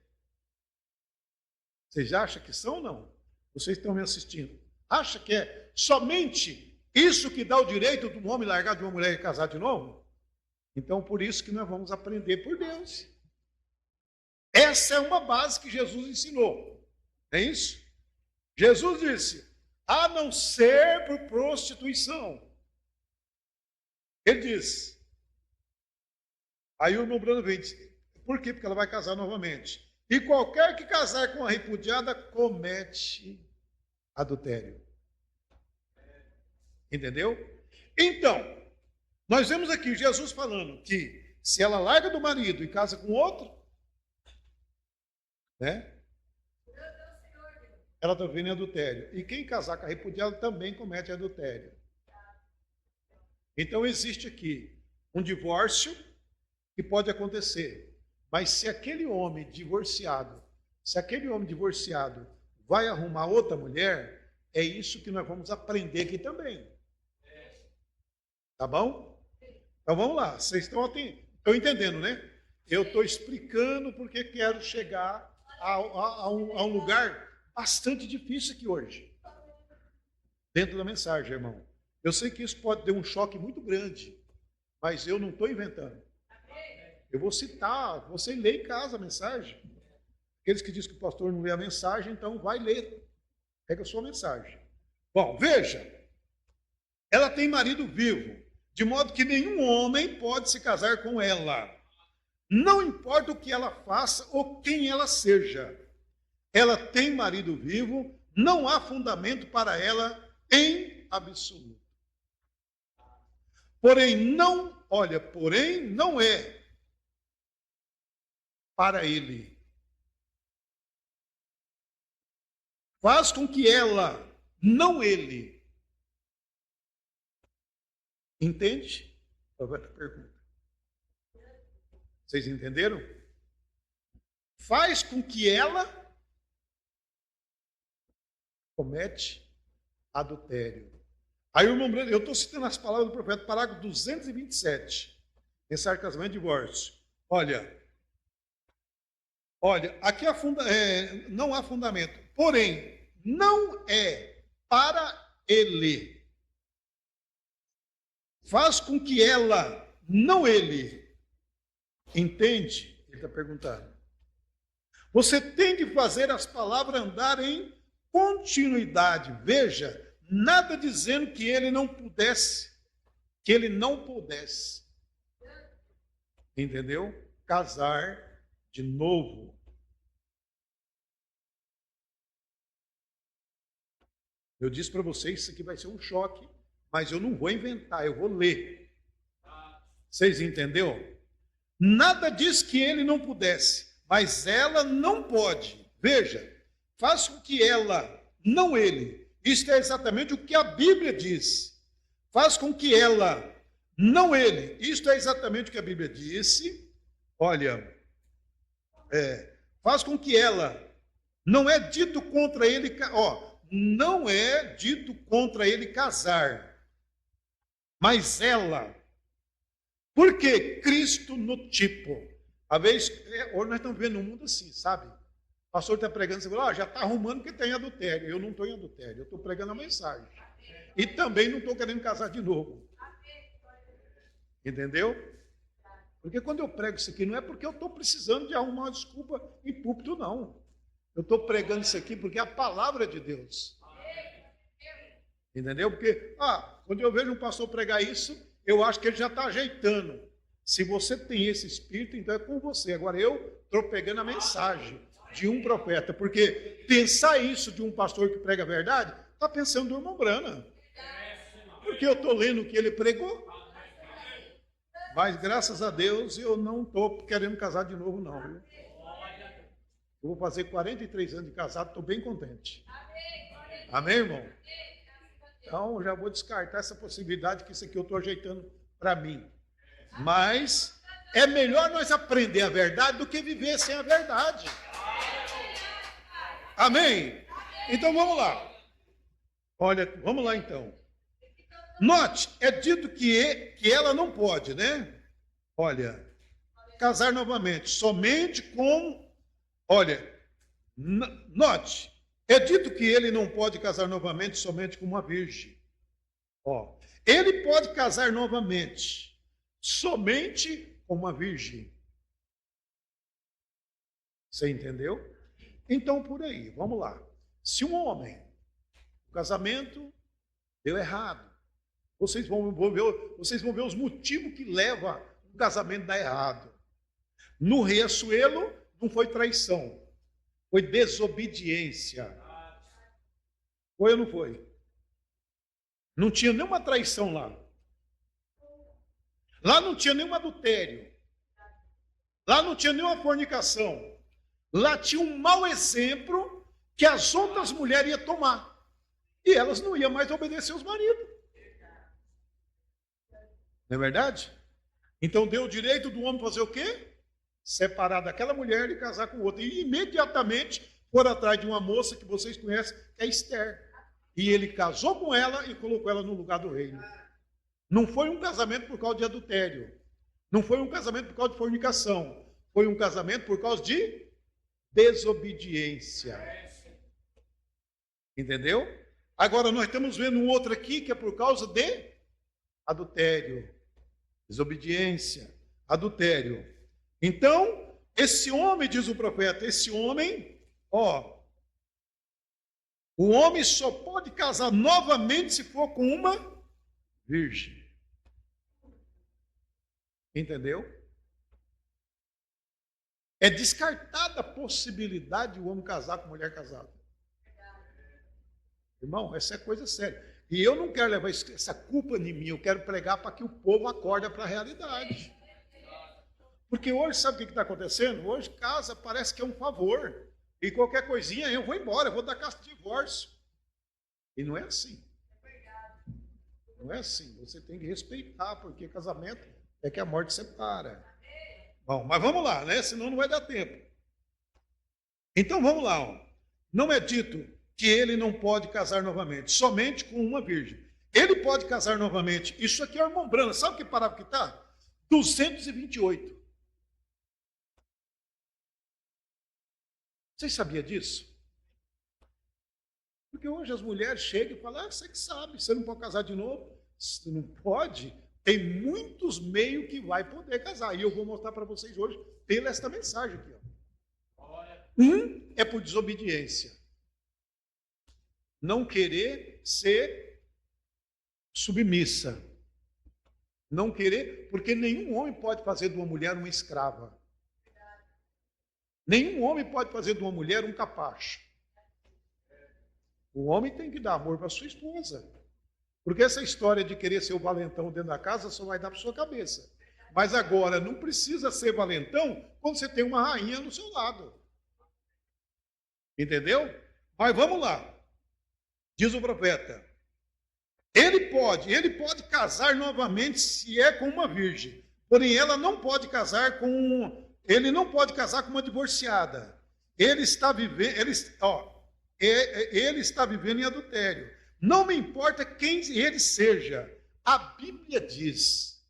Speaker 7: Vocês acham que são ou não? Vocês estão me assistindo. Acha que é somente isso que dá o direito de um homem largar de uma mulher e casar de novo? Então, por isso que nós vamos aprender por Deus. Essa é uma base que Jesus ensinou. É isso? Jesus disse, a não ser por prostituição. Ele disse. Aí o irmão Bruno vem e diz, por quê? Porque ela vai casar novamente. E qualquer que casar com a repudiada comete adultério. Entendeu? Então, nós vemos aqui Jesus falando que se ela larga do marido e casa com outro, né? Ela está vivendo em adultério. E quem casar com a repudiada também comete adultério. Então existe aqui um divórcio que pode acontecer. Mas se aquele homem divorciado vai arrumar outra mulher, é isso que nós vamos aprender aqui também. Tá bom? Então vamos lá. Vocês estão entendendo, né? Eu estou explicando porque quero chegar a um lugar bastante difícil aqui hoje. Dentro da mensagem, irmão. Eu sei que isso pode ter um choque muito grande, mas eu não estou inventando. Eu vou citar, você lê em casa a mensagem. Aqueles que dizem que o pastor não lê a mensagem, então vai ler. Pega a sua mensagem. Bom, veja. Ela tem marido vivo, de modo que nenhum homem pode se casar com ela. Não importa o que ela faça ou quem ela seja. Ela tem marido vivo, não há fundamento para ela em absoluto. Porém não é para ele. Faz com que ela, não ele. Entende? Outra pergunta. Vocês entenderam? Faz com que ela comete adultério. Aí, irmão Breno, eu estou citando as palavras do profeta, parágrafo 227, mensagem de casamento e divórcio. Olha, aqui não há fundamento, porém, não é para ele. Faz com que ela, não ele. Entende? Ele está perguntando. Você tem de fazer as palavras andarem em continuidade. Veja, nada dizendo que ele não pudesse. Entendeu? Casar de novo. Eu disse para vocês, isso aqui vai ser um choque, mas eu não vou inventar, eu vou ler. Vocês entenderam? Nada diz que ele não pudesse, mas ela não pode. Veja, faz com que ela, não ele. Isto é exatamente o que a Bíblia diz. Faz com que ela, Não ele. Isto é exatamente o que a Bíblia disse. Olha, faz com que ela, não é dito contra ele, não é dito contra ele casar, mas ela. Por quê? Cristo no tipo. Hoje nós estamos vendo um mundo assim, sabe? O pastor está pregando, você fala, já está arrumando porque tem adultério. Eu não estou em adultério, eu estou pregando a mensagem. E também não estou querendo casar de novo. Entendeu? Porque quando eu prego isso aqui, não é porque eu estou precisando de arrumar uma desculpa em púlpito, não. Eu estou pregando isso aqui porque é a palavra de Deus. Entendeu? Porque, quando eu vejo um pastor pregar isso, eu acho que ele já está ajeitando. Se você tem esse espírito, então é com você. Agora, eu estou pegando a mensagem de um profeta, porque pensar isso de um pastor que prega a verdade, está pensando do irmão Brana. Porque eu estou lendo o que ele pregou. Mas, graças a Deus, eu não estou querendo casar de novo, não. Viu? Eu vou fazer 43 anos de casado, estou bem contente. Amém, irmão? Então, já vou descartar essa possibilidade que isso aqui eu estou ajeitando para mim. Mas é melhor nós aprender a verdade do que viver sem a verdade. Amém? Então, vamos lá. Olha, vamos lá, então. Note, é dito que ela não pode, né? Olha, casar novamente, somente com... Olha, note, é dito que ele não pode casar novamente somente com uma virgem. Ele pode casar novamente somente com uma virgem. Você entendeu? Então, por aí, vamos lá. Se um homem, o casamento deu errado, vocês vão ver os motivos que levam o casamento a dar errado. No Riachuelo, não foi traição, foi desobediência. Foi ou não foi? Não tinha nenhuma traição lá. Lá não tinha nenhum adultério. Lá não tinha nenhuma fornicação. Lá tinha um mau exemplo que as outras mulheres iam tomar. E elas não iam mais obedecer os maridos. Não é verdade? Então deu o direito do homem fazer o quê? Separar daquela mulher e casar com outra. E imediatamente foram atrás de uma moça que vocês conhecem, que é Esther. E ele casou com ela e colocou ela no lugar do reino. Não foi um casamento por causa de adultério. Não foi um casamento por causa de fornicação. Foi um casamento por causa de desobediência. Entendeu? Agora nós estamos vendo um outro aqui que é por causa de adultério. Desobediência, adultério. Então, esse homem, diz o profeta, esse homem, o homem só pode casar novamente se for com uma virgem. Entendeu? É descartada a possibilidade de o homem casar com mulher casada. Irmão, essa é coisa séria. E eu não quero levar essa culpa em mim, eu quero pregar para que o povo acorde para a realidade. Porque hoje, sabe o que está acontecendo? Hoje, casa parece que é um favor. E qualquer coisinha, eu vou embora, eu vou dar carta de divórcio. E não é assim. Não é assim. Você tem que respeitar, porque casamento é que a morte separa. Bom, mas vamos lá, né? Senão não vai dar tempo. Então, vamos lá. Não é dito que ele não pode casar novamente, somente com uma virgem. Ele pode casar novamente. Isso aqui é o irmão Brana. Sabe que parágrafo que está? 228. Vocês sabiam disso? Porque hoje as mulheres chegam e falam, você que sabe, você não pode casar de novo? Você não pode? Tem muitos meios que vai poder casar. E eu vou mostrar para vocês hoje, pela esta mensagem aqui. Um é por desobediência. Não querer ser submissa. Não querer, porque nenhum homem pode fazer de uma mulher uma escrava. Nenhum homem pode fazer de uma mulher um capacho. O homem tem que dar amor para sua esposa. Porque essa história de querer ser o valentão dentro da casa só vai dar para sua cabeça. Mas agora, não precisa ser valentão quando você tem uma rainha no seu lado. Entendeu? Mas vamos lá. Diz o profeta. Ele pode casar novamente se é com uma virgem. Porém, ela não pode casar com, ele não pode casar com uma divorciada. Ele está vivendo, ele está vivendo em adultério. Não me importa quem ele seja. A Bíblia diz: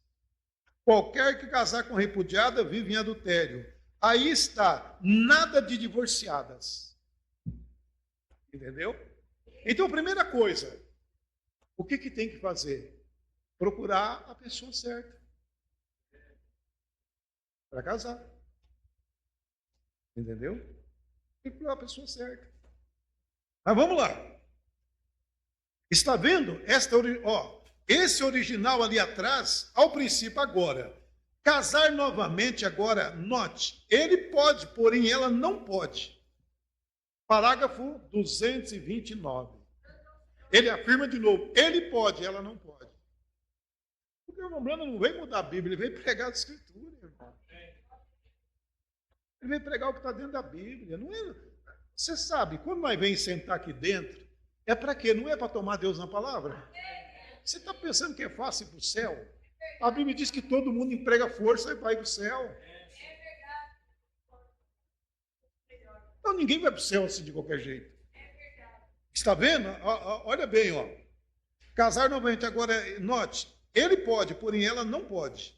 Speaker 7: qualquer que casar com repudiada vive em adultério. Aí está, nada de divorciadas. Entendeu? Então, primeira coisa, o que tem que fazer? Procurar a pessoa certa para casar. Entendeu? Tem que procurar a pessoa certa. Mas vamos lá. Está vendo? Esse original ali atrás, ao princípio agora. Casar novamente agora, note, ele pode, porém ela não pode. Parágrafo 229. Ele afirma de novo, ele pode, ela não pode. Porque o irmão Brando não veio mudar a Bíblia, ele veio pregar a Escritura, irmão. Ele veio pregar o que está dentro da Bíblia. Não é... Você sabe, quando nós vem sentar aqui dentro, é para quê? Não é para tomar Deus na palavra? Você está pensando que é fácil ir para o céu? A Bíblia diz que todo mundo emprega força e vai para o céu. Então ninguém vai para o céu assim de qualquer jeito. Está vendo? Olha bem, ó. Casar novamente, agora, note, ele pode, porém ela não pode.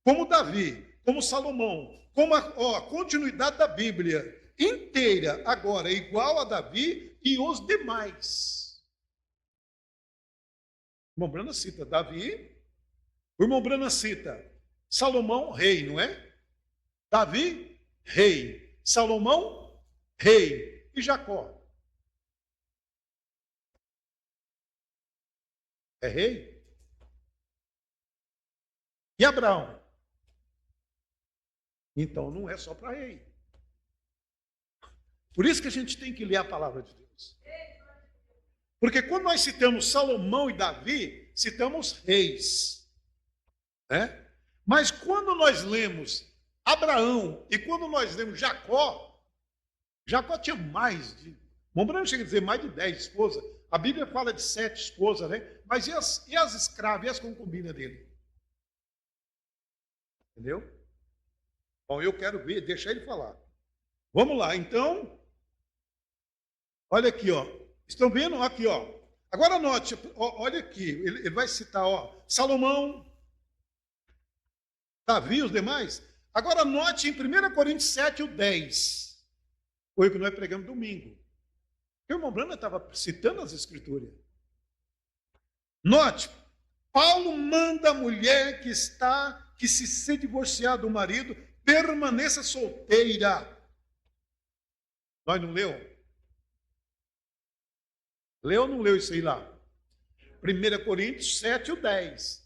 Speaker 7: Como Davi, como Salomão, como a continuidade da Bíblia inteira, agora, igual a Davi e os demais. O irmão Brana cita Davi, o irmão Brana cita Salomão, rei, não é? Davi, rei. Salomão, rei. E Jacó? É rei? E Abraão? Então não é só para rei. Por isso que a gente tem que ler a palavra de Deus. Porque quando nós citamos Salomão e Davi, citamos reis. Né? Mas quando nós lemos Abraão e quando nós lemos Jacó, Jacó tinha mais de... Bom, não chega a dizer mais de 10 esposas. A Bíblia fala de 7 esposas, né? Mas e as escravas, e as concubinas dele? Entendeu? Bom, eu quero ver, deixa ele falar. Vamos lá, então. Olha aqui, ó. Estão vendo? Aqui, ó. Agora note, olha aqui. Ele vai citar, ó, Salomão, Davi, os demais. Agora note em 1 Coríntios 7, o 10. Foi o que nós pregamos domingo. O irmão Brana estava citando as escrituras. Note, Paulo manda a mulher que se divorciar do marido, permaneça solteira. Nós não leu? Leu ou não leu isso aí lá? 1 Coríntios 7, o 10.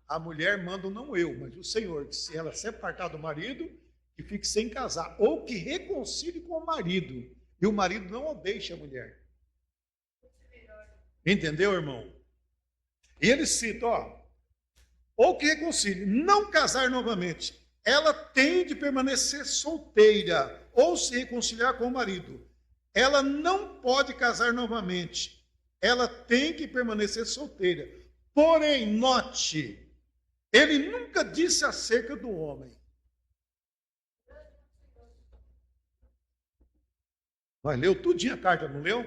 Speaker 7: A mulher manda não eu, mas o Senhor, que se ela se apartar do marido, que fique sem casar, ou que reconcilie com o marido, e o marido não o deixe a mulher. Entendeu, irmão? E ele cita, ó, ou que reconcilie, não casar novamente. Ela tem de permanecer solteira, ou se reconciliar com o marido. Ela não pode casar novamente. Ela tem que permanecer solteira. Porém, note, ele nunca disse acerca do homem. Mas leu tudinho a carta, não leu?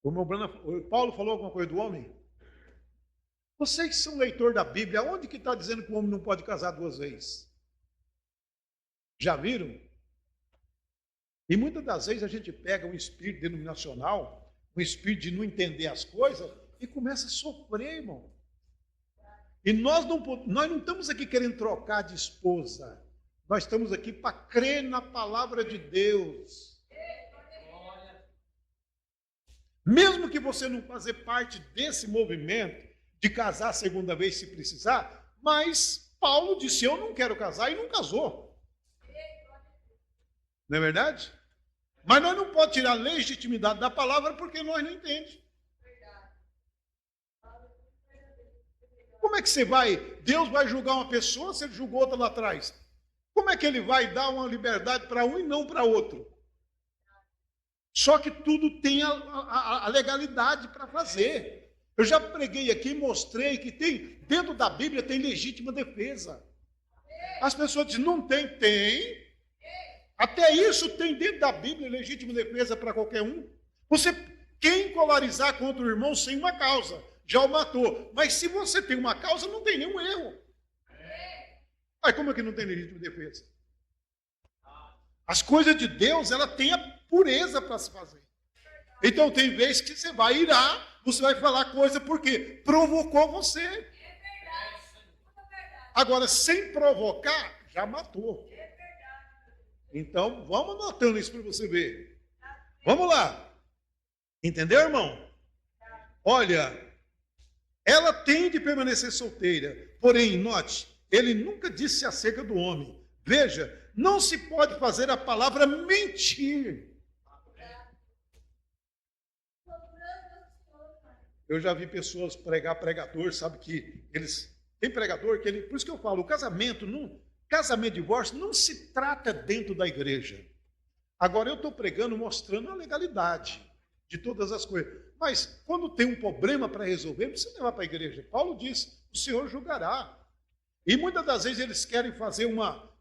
Speaker 7: O Paulo falou alguma coisa do homem? Vocês que são leitor da Bíblia, onde que está dizendo que o homem não pode casar 2 vezes? Já viram? E muitas das vezes a gente pega um espírito denominacional, um espírito de não entender as coisas, e começa a sofrer, irmão. E nós não estamos aqui querendo trocar de esposa. Nós estamos aqui para crer na palavra de Deus. Mesmo que você não fazer parte desse movimento de casar a 2ª vez se precisar, mas Paulo disse, eu não quero casar e não casou. Não é verdade? Mas nós não podemos tirar a legitimidade da palavra porque nós não entendemos. Como é que você vai, Deus vai julgar uma pessoa se ele julgou outra lá atrás? Como é que ele vai dar uma liberdade para um e não para outro? Só que tudo tem a legalidade para fazer. Eu já preguei aqui e mostrei que dentro da Bíblia tem legítima defesa. As pessoas dizem, não tem? Tem. Até isso tem dentro da Bíblia legítima defesa para qualquer um. Quem encolarizar contra o irmão sem uma causa, já o matou. Mas se você tem uma causa, não tem nenhum erro. Aí como é que não tem legítima defesa? As coisas de Deus, ela tem a pureza para se fazer. Então tem vezes que você vai irar, você vai falar coisa porque provocou você. Agora, sem provocar, já matou. Então, vamos anotando isso para você ver. Vamos lá. Entendeu, irmão? Olha, ela tem de permanecer solteira. Porém, note, ele nunca disse acerca do homem. Veja, não se pode fazer a palavra mentir. Eu já vi pessoas pregador, sabe que eles... Tem pregador que ele... Por isso que eu falo, o casamento, divórcio, não se trata dentro da igreja. Agora eu estou pregando, mostrando a legalidade de todas as coisas. Mas quando tem um problema para resolver, não precisa levar para a igreja. Paulo diz, o Senhor julgará. E muitas das vezes eles querem fazer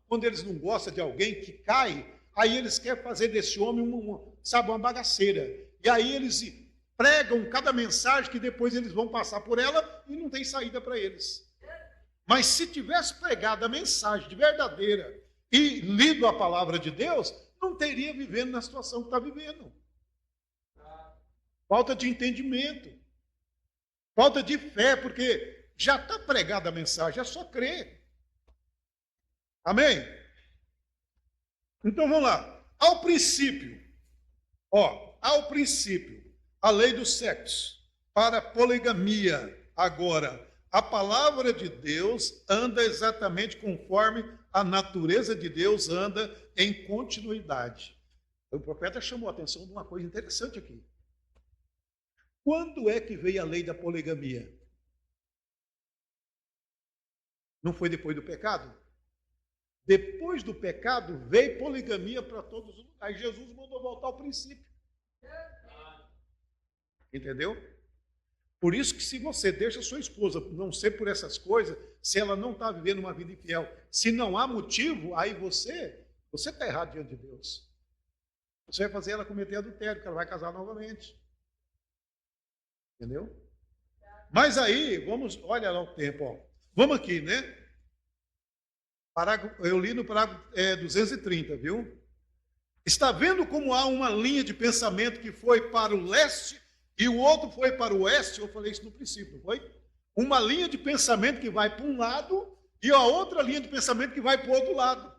Speaker 7: quando eles não gostam de alguém que cai, aí eles querem fazer desse homem uma bagaceira. E aí eles pregam cada mensagem que depois eles vão passar por ela e não tem saída para eles. Mas se tivesse pregado a mensagem de verdadeira e lido a palavra de Deus, não teria vivendo na situação que está vivendo. Falta de entendimento, falta de fé, porque já está pregada a mensagem, é só crer. Amém? Então vamos lá. Ao princípio, a lei do sexo para a poligamia. Agora, a palavra de Deus anda exatamente conforme a natureza de Deus anda em continuidade. O profeta chamou a atenção de uma coisa interessante aqui. Quando é que veio a lei da poligamia? Não foi depois do pecado? Depois do pecado veio poligamia para todos os lugares. Jesus mandou voltar ao princípio. Entendeu? Por isso que se você deixa sua esposa não ser por essas coisas, se ela não está vivendo uma vida infiel, se não há motivo, aí você está errado diante de Deus. Você vai fazer ela cometer adultério, que ela vai casar novamente. Entendeu? Mas aí, olha lá o tempo, ó. Vamos aqui, né? Eu li no parágrafo 230, viu? Está vendo como há uma linha de pensamento que foi para o leste e o outro foi para o oeste? Eu falei isso no princípio, não foi? Uma linha de pensamento que vai para um lado e a outra linha de pensamento que vai para o outro lado.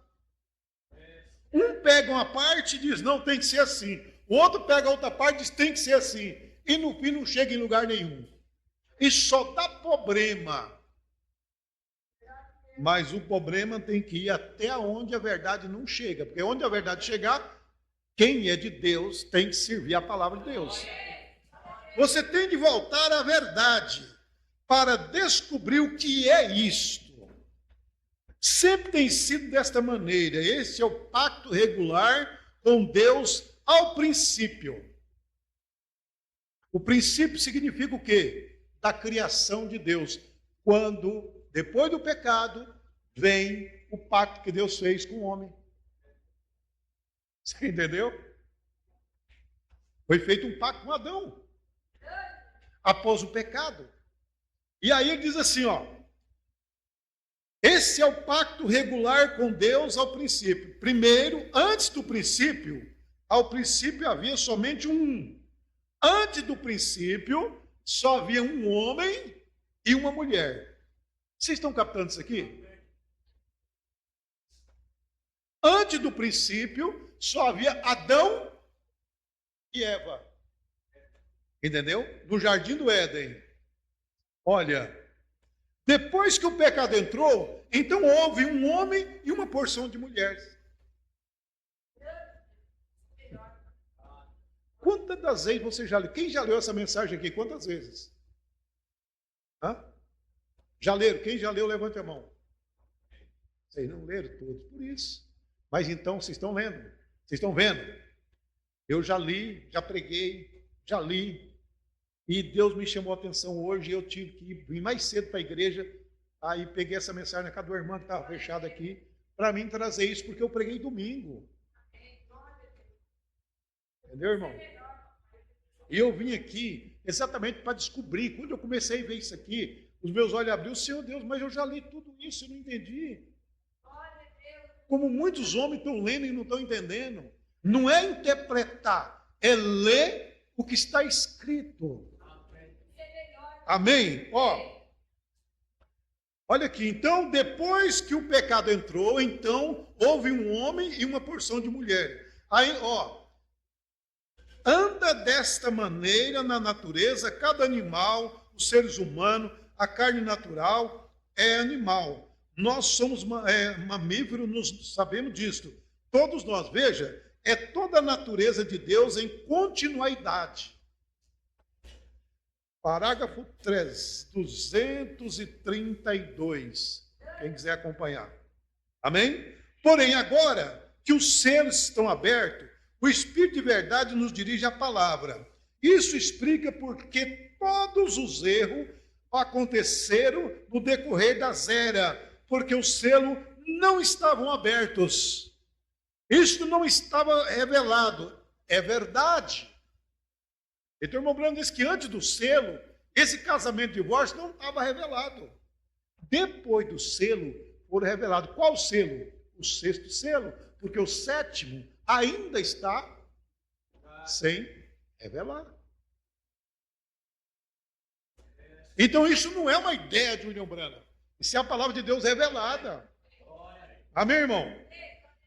Speaker 7: Um pega uma parte e diz, não, tem que ser assim. O outro pega a outra parte e diz, tem que ser assim. E no fim não chega em lugar nenhum. E só dá problema. Mas o problema tem que ir até onde a verdade não chega. Porque onde a verdade chegar, quem é de Deus tem que servir a palavra de Deus. Você tem de voltar à verdade para descobrir o que é isto. Sempre tem sido desta maneira. Esse é o pacto regular com Deus ao princípio. O princípio significa o quê? Da criação de Deus. Quando, depois do pecado, vem o pacto que Deus fez com o homem. Você entendeu? Foi feito um pacto com Adão. Após o pecado. E aí ele diz assim, ó. Esse é o pacto regular com Deus ao princípio. Primeiro, antes do princípio, ao princípio havia somente um. Antes do princípio, só havia um homem e uma mulher. Vocês estão captando isso aqui? Antes do princípio, só havia Adão e Eva. Entendeu? No jardim do Éden. Olha, depois que o pecado entrou, então houve um homem e uma porção de mulheres. Quantas das vezes você já leu? Quem já leu essa mensagem aqui? Quantas vezes? Hã? Já leram? Quem já leu, levante a mão. Vocês não leram todos, por isso. Mas então, vocês estão lendo? Vocês estão vendo? Eu já li, já preguei, já li. E Deus me chamou a atenção hoje, eu tive que vir mais cedo para a igreja, aí peguei essa mensagem na casa do irmão que estava fechado aqui, para mim trazer isso, porque eu preguei domingo. Entendeu, irmão? E eu vim aqui exatamente para descobrir. Quando eu comecei a ver isso aqui, os meus olhos abriram, Senhor Deus, mas eu já li tudo isso e não entendi. Como muitos homens estão lendo e não estão entendendo. Não é interpretar, é ler o que está escrito. Amém? Olha aqui, então, depois que o pecado entrou, então, houve um homem e uma porção de mulher. Aí, anda desta maneira na natureza, cada animal, os seres humanos, a carne natural é animal. Nós somos mamíferos, nós sabemos disto. Todos nós, veja, é toda a natureza de Deus em continuidade. Parágrafo 3, 232. Quem quiser acompanhar. Amém? Porém, agora que os selos estão abertos, o Espírito de verdade nos dirige a palavra. Isso explica porque todos os erros aconteceram no decorrer das eras, porque os selos não estavam abertos. Isso não estava revelado. É verdade. Então, o irmão Branco diz que antes do selo, esse casamento de divórcio não estava revelado. Depois do selo, foram revelados. Qual selo? O sexto selo, porque o sétimo ainda está sem revelar. Então, isso não é uma ideia de William Branham. Isso é a palavra de Deus revelada. Amém, irmão?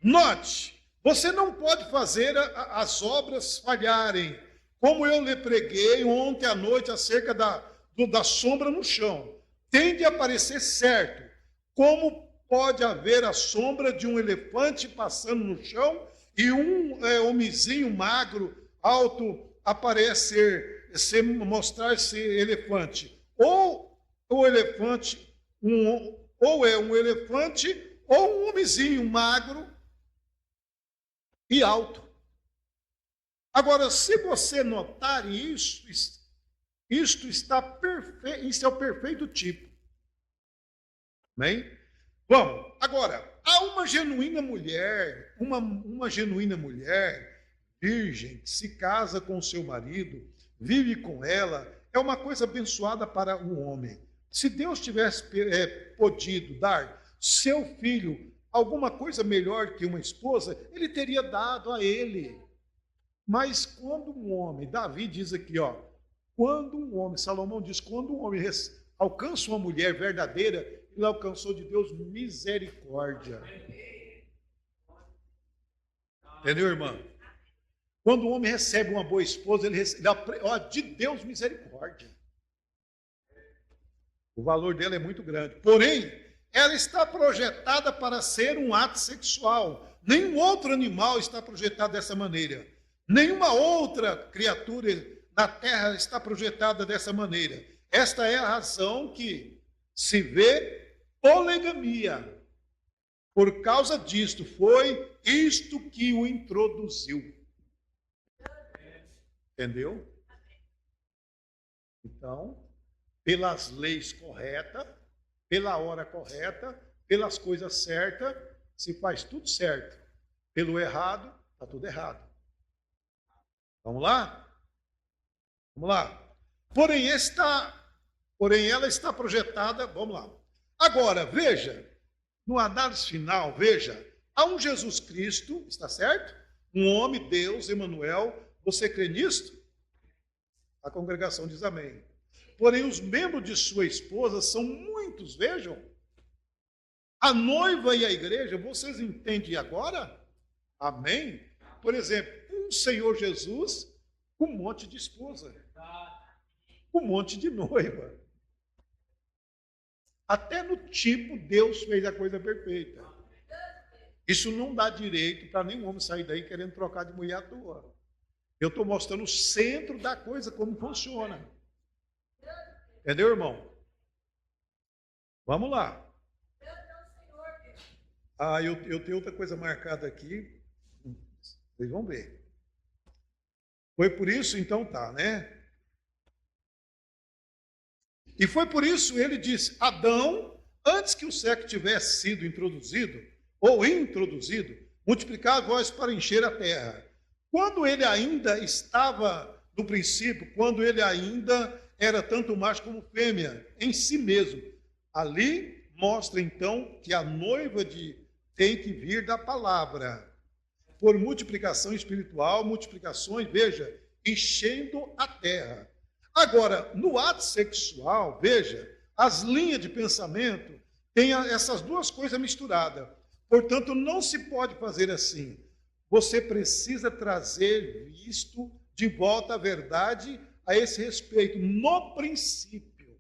Speaker 7: Note, você não pode fazer as obras falharem. Como eu lhe preguei ontem à noite acerca da sombra no chão. Tem de aparecer certo. Como pode haver a sombra de um elefante passando no chão e um homenzinho magro, alto, mostrar-se elefante? Ou o elefante, ou é um elefante, ou um homenzinho magro e alto. Agora, se você notar isso, isto está perfeito, isso é o perfeito tipo. Amém? Vamos, agora, há uma genuína mulher, uma genuína mulher, virgem, que se casa com o seu marido, vive com ela, é uma coisa abençoada para o homem. Se Deus tivesse podido dar seu filho alguma coisa melhor que uma esposa, ele teria dado a ele. Mas quando um homem, Davi diz aqui, quando um homem, Salomão diz, quando um homem alcança uma mulher verdadeira, ele alcançou de Deus misericórdia. Entendeu, irmã? Quando o homem recebe uma boa esposa, ele recebe de Deus misericórdia. O valor dela é muito grande. Porém, ela está projetada para ser um ato sexual. Nenhum outro animal está projetado dessa maneira. Nenhuma outra criatura na terra está projetada dessa maneira. Esta é a razão que se vê poligamia. Por causa disto, foi isto que o introduziu. Entendeu? Então, pelas leis corretas, pela hora correta, pelas coisas certas, se faz tudo certo. Pelo errado, está tudo errado. Vamos lá? Vamos lá. Porém, ela está projetada, vamos lá. Agora, veja, no análise final, veja, há um Jesus Cristo, está certo? Um homem, Deus, Emanuel, você crê nisto? A congregação diz amém. Porém, os membros de sua esposa são muitos, vejam. A noiva e a igreja, vocês entendem agora? Amém? Por exemplo, um Senhor Jesus com um monte de esposa, com um monte de noiva. Até no tipo, Deus fez a coisa perfeita. Isso não dá direito para nenhum homem sair daí querendo trocar de mulher à toa. Eu estou mostrando o centro da coisa, como funciona. Entendeu, irmão? Vamos lá. Eu tenho outra coisa marcada aqui. Vocês vão ver. Foi por isso, então tá, né? E foi por isso ele disse: Adão, antes que o século tivesse sido introduzido, multiplicai vós para encher a terra. Quando ele ainda estava no princípio, quando ele ainda era tanto macho como fêmea em si mesmo, ali mostra então que a noiva tem que vir da palavra, por multiplicação espiritual, multiplicações, veja, enchendo a terra. Agora, no ato sexual, veja, as linhas de pensamento têm essas duas coisas misturadas. Portanto, não se pode fazer assim. Você precisa trazer isto de volta à verdade a esse respeito, no princípio.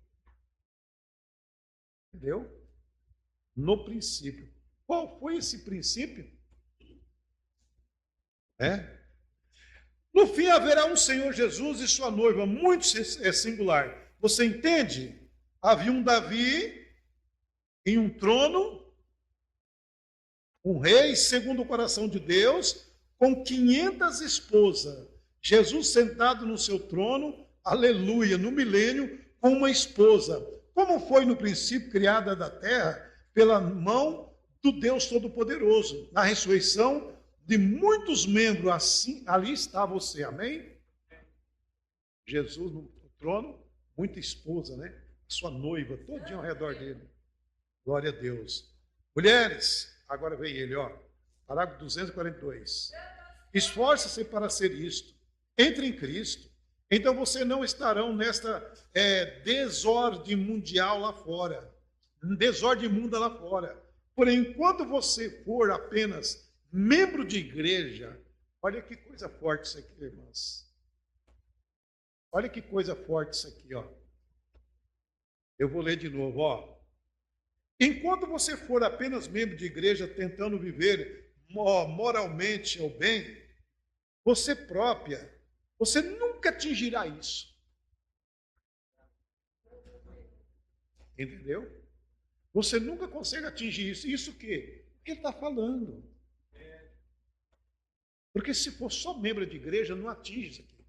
Speaker 7: Entendeu? No princípio. Qual foi esse princípio? No fim haverá um Senhor Jesus e sua noiva, muito singular. Você entende? Havia um Davi em um trono, um rei segundo o coração de Deus, com 500 esposas. Jesus sentado no seu trono, aleluia, no milênio, com uma esposa. Como foi no princípio criada da terra, pela mão do Deus Todo-Poderoso. Na ressurreição de muitos membros, assim, ali está você, amém? Jesus no trono, muita esposa, né? Sua noiva, todinha ao redor dele. Glória a Deus. Mulheres, agora vem ele, ó. Parágrafo 242. Esforce-se para ser isto. Entre em Cristo. Então você não estarão nesta desordem mundial lá fora. Desordem imunda lá fora. Porém, enquanto você for apenas membro de igreja, olha que coisa forte isso aqui, irmãs. Olha que coisa forte isso aqui, ó. Eu vou ler de novo, ó. Enquanto você for apenas membro de igreja tentando viver moralmente o bem, você nunca atingirá isso. Entendeu? Você nunca consegue atingir isso. Isso o quê? O que ele está falando? Porque se for só membro de igreja, não atinge isso aqui.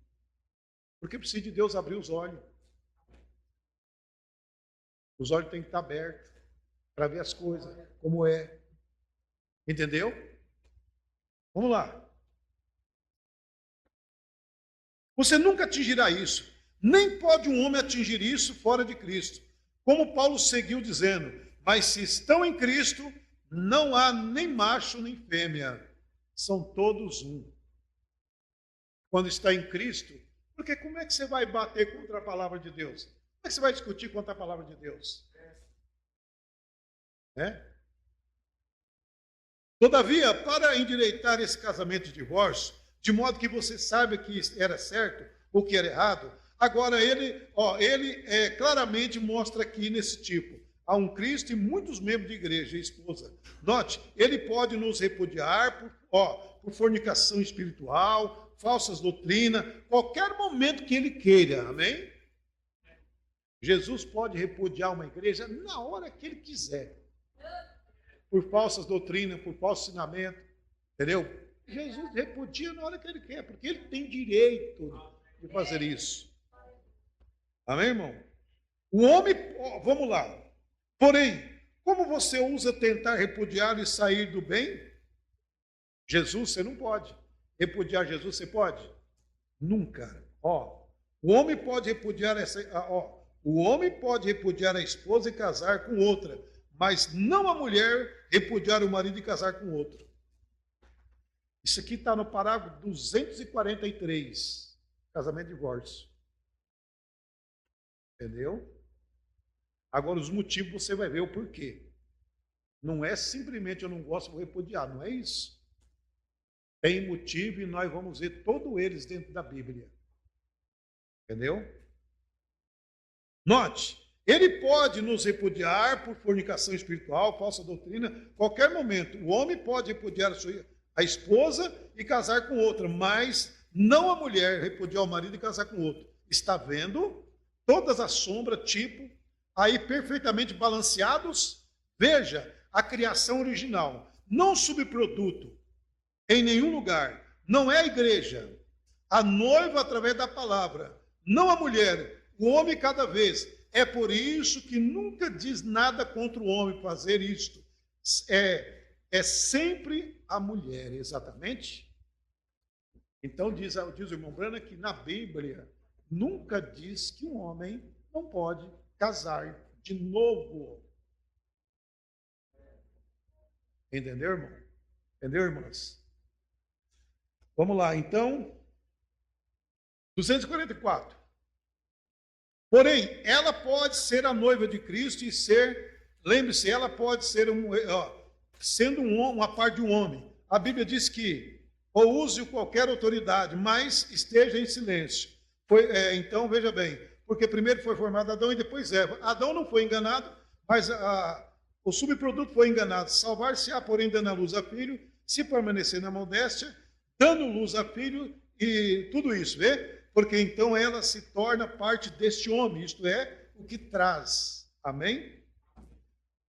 Speaker 7: Porque precisa de Deus abrir os olhos. Os olhos têm que estar abertos para ver as coisas, como é. Entendeu? Vamos lá. Você nunca atingirá isso. Nem pode um homem atingir isso fora de Cristo. Como Paulo seguiu dizendo, mas se estão em Cristo, não há nem macho nem fêmea. São todos um. Quando está em Cristo, porque como é que você vai bater contra a palavra de Deus? Como é que você vai discutir contra a palavra de Deus? Todavia, para endireitar esse casamento de divórcio, de modo que você saiba que era certo ou que era errado, agora ele claramente mostra aqui nesse tipo. Há um Cristo e muitos membros de igreja e esposa. Note, ele pode nos repudiar por fornicação espiritual, falsas doutrinas, qualquer momento que ele queira, amém? Jesus pode repudiar uma igreja na hora que ele quiser. Por falsas doutrinas, por falso ensinamento, entendeu? Jesus repudia na hora que ele quer, porque ele tem direito de fazer isso. Amém, irmão? O homem, vamos lá. Porém, como você usa tentar repudiar e sair do bem? Jesus, você não pode. Repudiar Jesus, você pode? Nunca. O homem pode repudiar o homem pode repudiar a esposa e casar com outra, mas não a mulher repudiar o marido e casar com outro. Isso aqui está no parágrafo 243, casamento e divórcio. Entendeu? Agora, os motivos você vai ver o porquê. Não é simplesmente eu não gosto, vou repudiar, não é isso. Tem motivo e nós vamos ver todos eles dentro da Bíblia. Entendeu? Note, ele pode nos repudiar por fornicação espiritual, falsa doutrina, qualquer momento. O homem pode repudiar a esposa e casar com outra, mas não a mulher repudiar o marido e casar com outro. Está vendo? Todas as sombras, tipo, aí perfeitamente balanceados. Veja, a criação original, não subproduto, em nenhum lugar. Não é a igreja, a noiva através da palavra, não a mulher, o homem cada vez. É por isso que nunca diz nada contra o homem fazer isto. É sempre a mulher, exatamente. Então diz o irmão Brana que na Bíblia nunca diz que um homem não pode casar de novo. Entendeu, irmão? Entendeu, irmãs? Vamos lá, então. 244. Porém, ela pode ser a noiva de Cristo e ser, lembre-se, ela pode ser sendo uma parte de um homem. A Bíblia diz que ou use qualquer autoridade, mas esteja em silêncio. Então, veja bem, porque primeiro foi formado Adão e depois Eva. Adão não foi enganado, mas o subproduto foi enganado. Salvar-se-á, porém, dando a luz a filho, se permanecer na modéstia, dando luz a filho e tudo isso, vê? Porque então ela se torna parte deste homem, isto é, o que traz. Amém?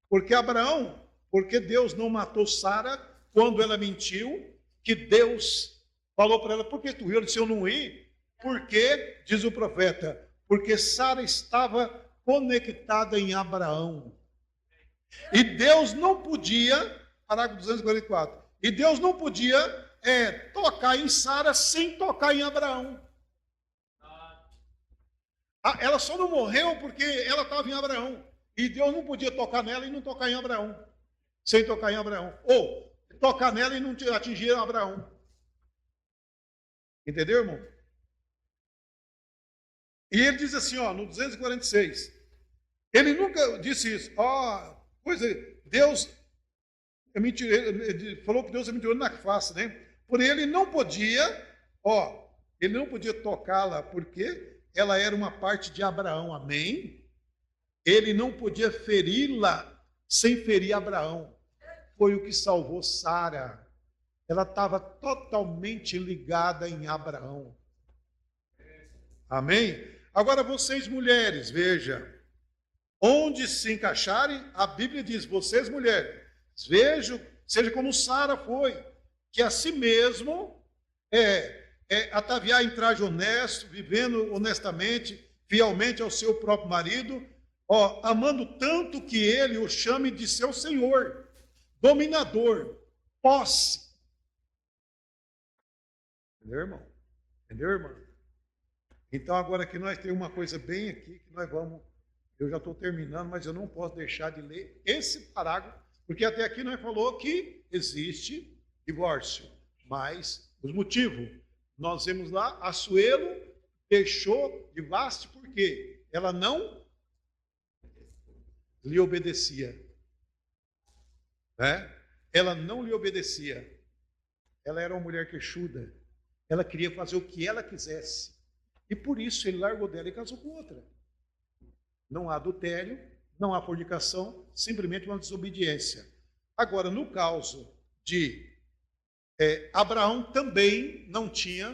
Speaker 7: Porque Deus não matou Sara quando ela mentiu, que Deus falou para ela, por que tu ia? Ela disse, eu não ia. Porque, diz o profeta, porque Sara estava conectada em Abraão. E Deus não podia, parágrafo 244, e Deus não podia tocar em Sara sem tocar em Abraão. Ela só não morreu porque ela estava em Abraão. E Deus não podia tocar nela e não tocar em Abraão. Sem tocar em Abraão. Ou tocar nela e não atingir Abraão. Entendeu, irmão? E ele diz assim, no 246. Ele nunca disse isso. Deus é mentiroso. Ele falou que Deus é mentiroso na face, né? Porém, ele não podia tocá-la porque ela era uma parte de Abraão, amém? Ele não podia feri-la sem ferir Abraão. Foi o que salvou Sara. Ela estava totalmente ligada em Abraão. Amém? Agora vocês mulheres, veja. Onde se encaixarem, a Bíblia diz, vocês mulheres, vejam, seja como Sara foi, que a si mesmo ataviar em traje honesto, vivendo honestamente, fielmente ao seu próprio marido, amando tanto que ele o chame de seu senhor, dominador, posse. Entendeu, irmão? Entendeu, irmã? Então, agora aqui nós temos uma coisa bem aqui, que nós vamos, eu já estou terminando, mas eu não posso deixar de ler esse parágrafo, porque até aqui nós falou que existe divórcio, mas os motivos, nós vemos lá, Assuelo deixou de Vaste porque ela não lhe obedecia. Ela não lhe obedecia. Ela era uma mulher queixuda. Ela queria fazer o que ela quisesse. E por isso ele largou dela e casou com outra. Não há adultério, não há fornicação, simplesmente uma desobediência. Agora, no caso de Abraão também não tinha,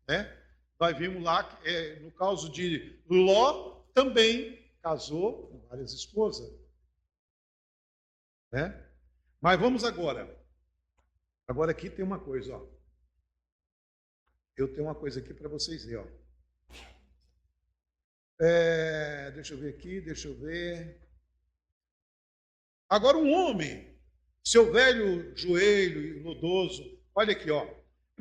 Speaker 7: né? Nós vimos lá, no caso de Ló, também casou com várias esposas. Né? Mas vamos agora. Agora aqui tem uma coisa, ó. Eu tenho uma coisa aqui para vocês verem, ó. Deixa eu ver aqui, deixa eu ver. Agora um homem, seu velho joelho lodoso, olha aqui, ó.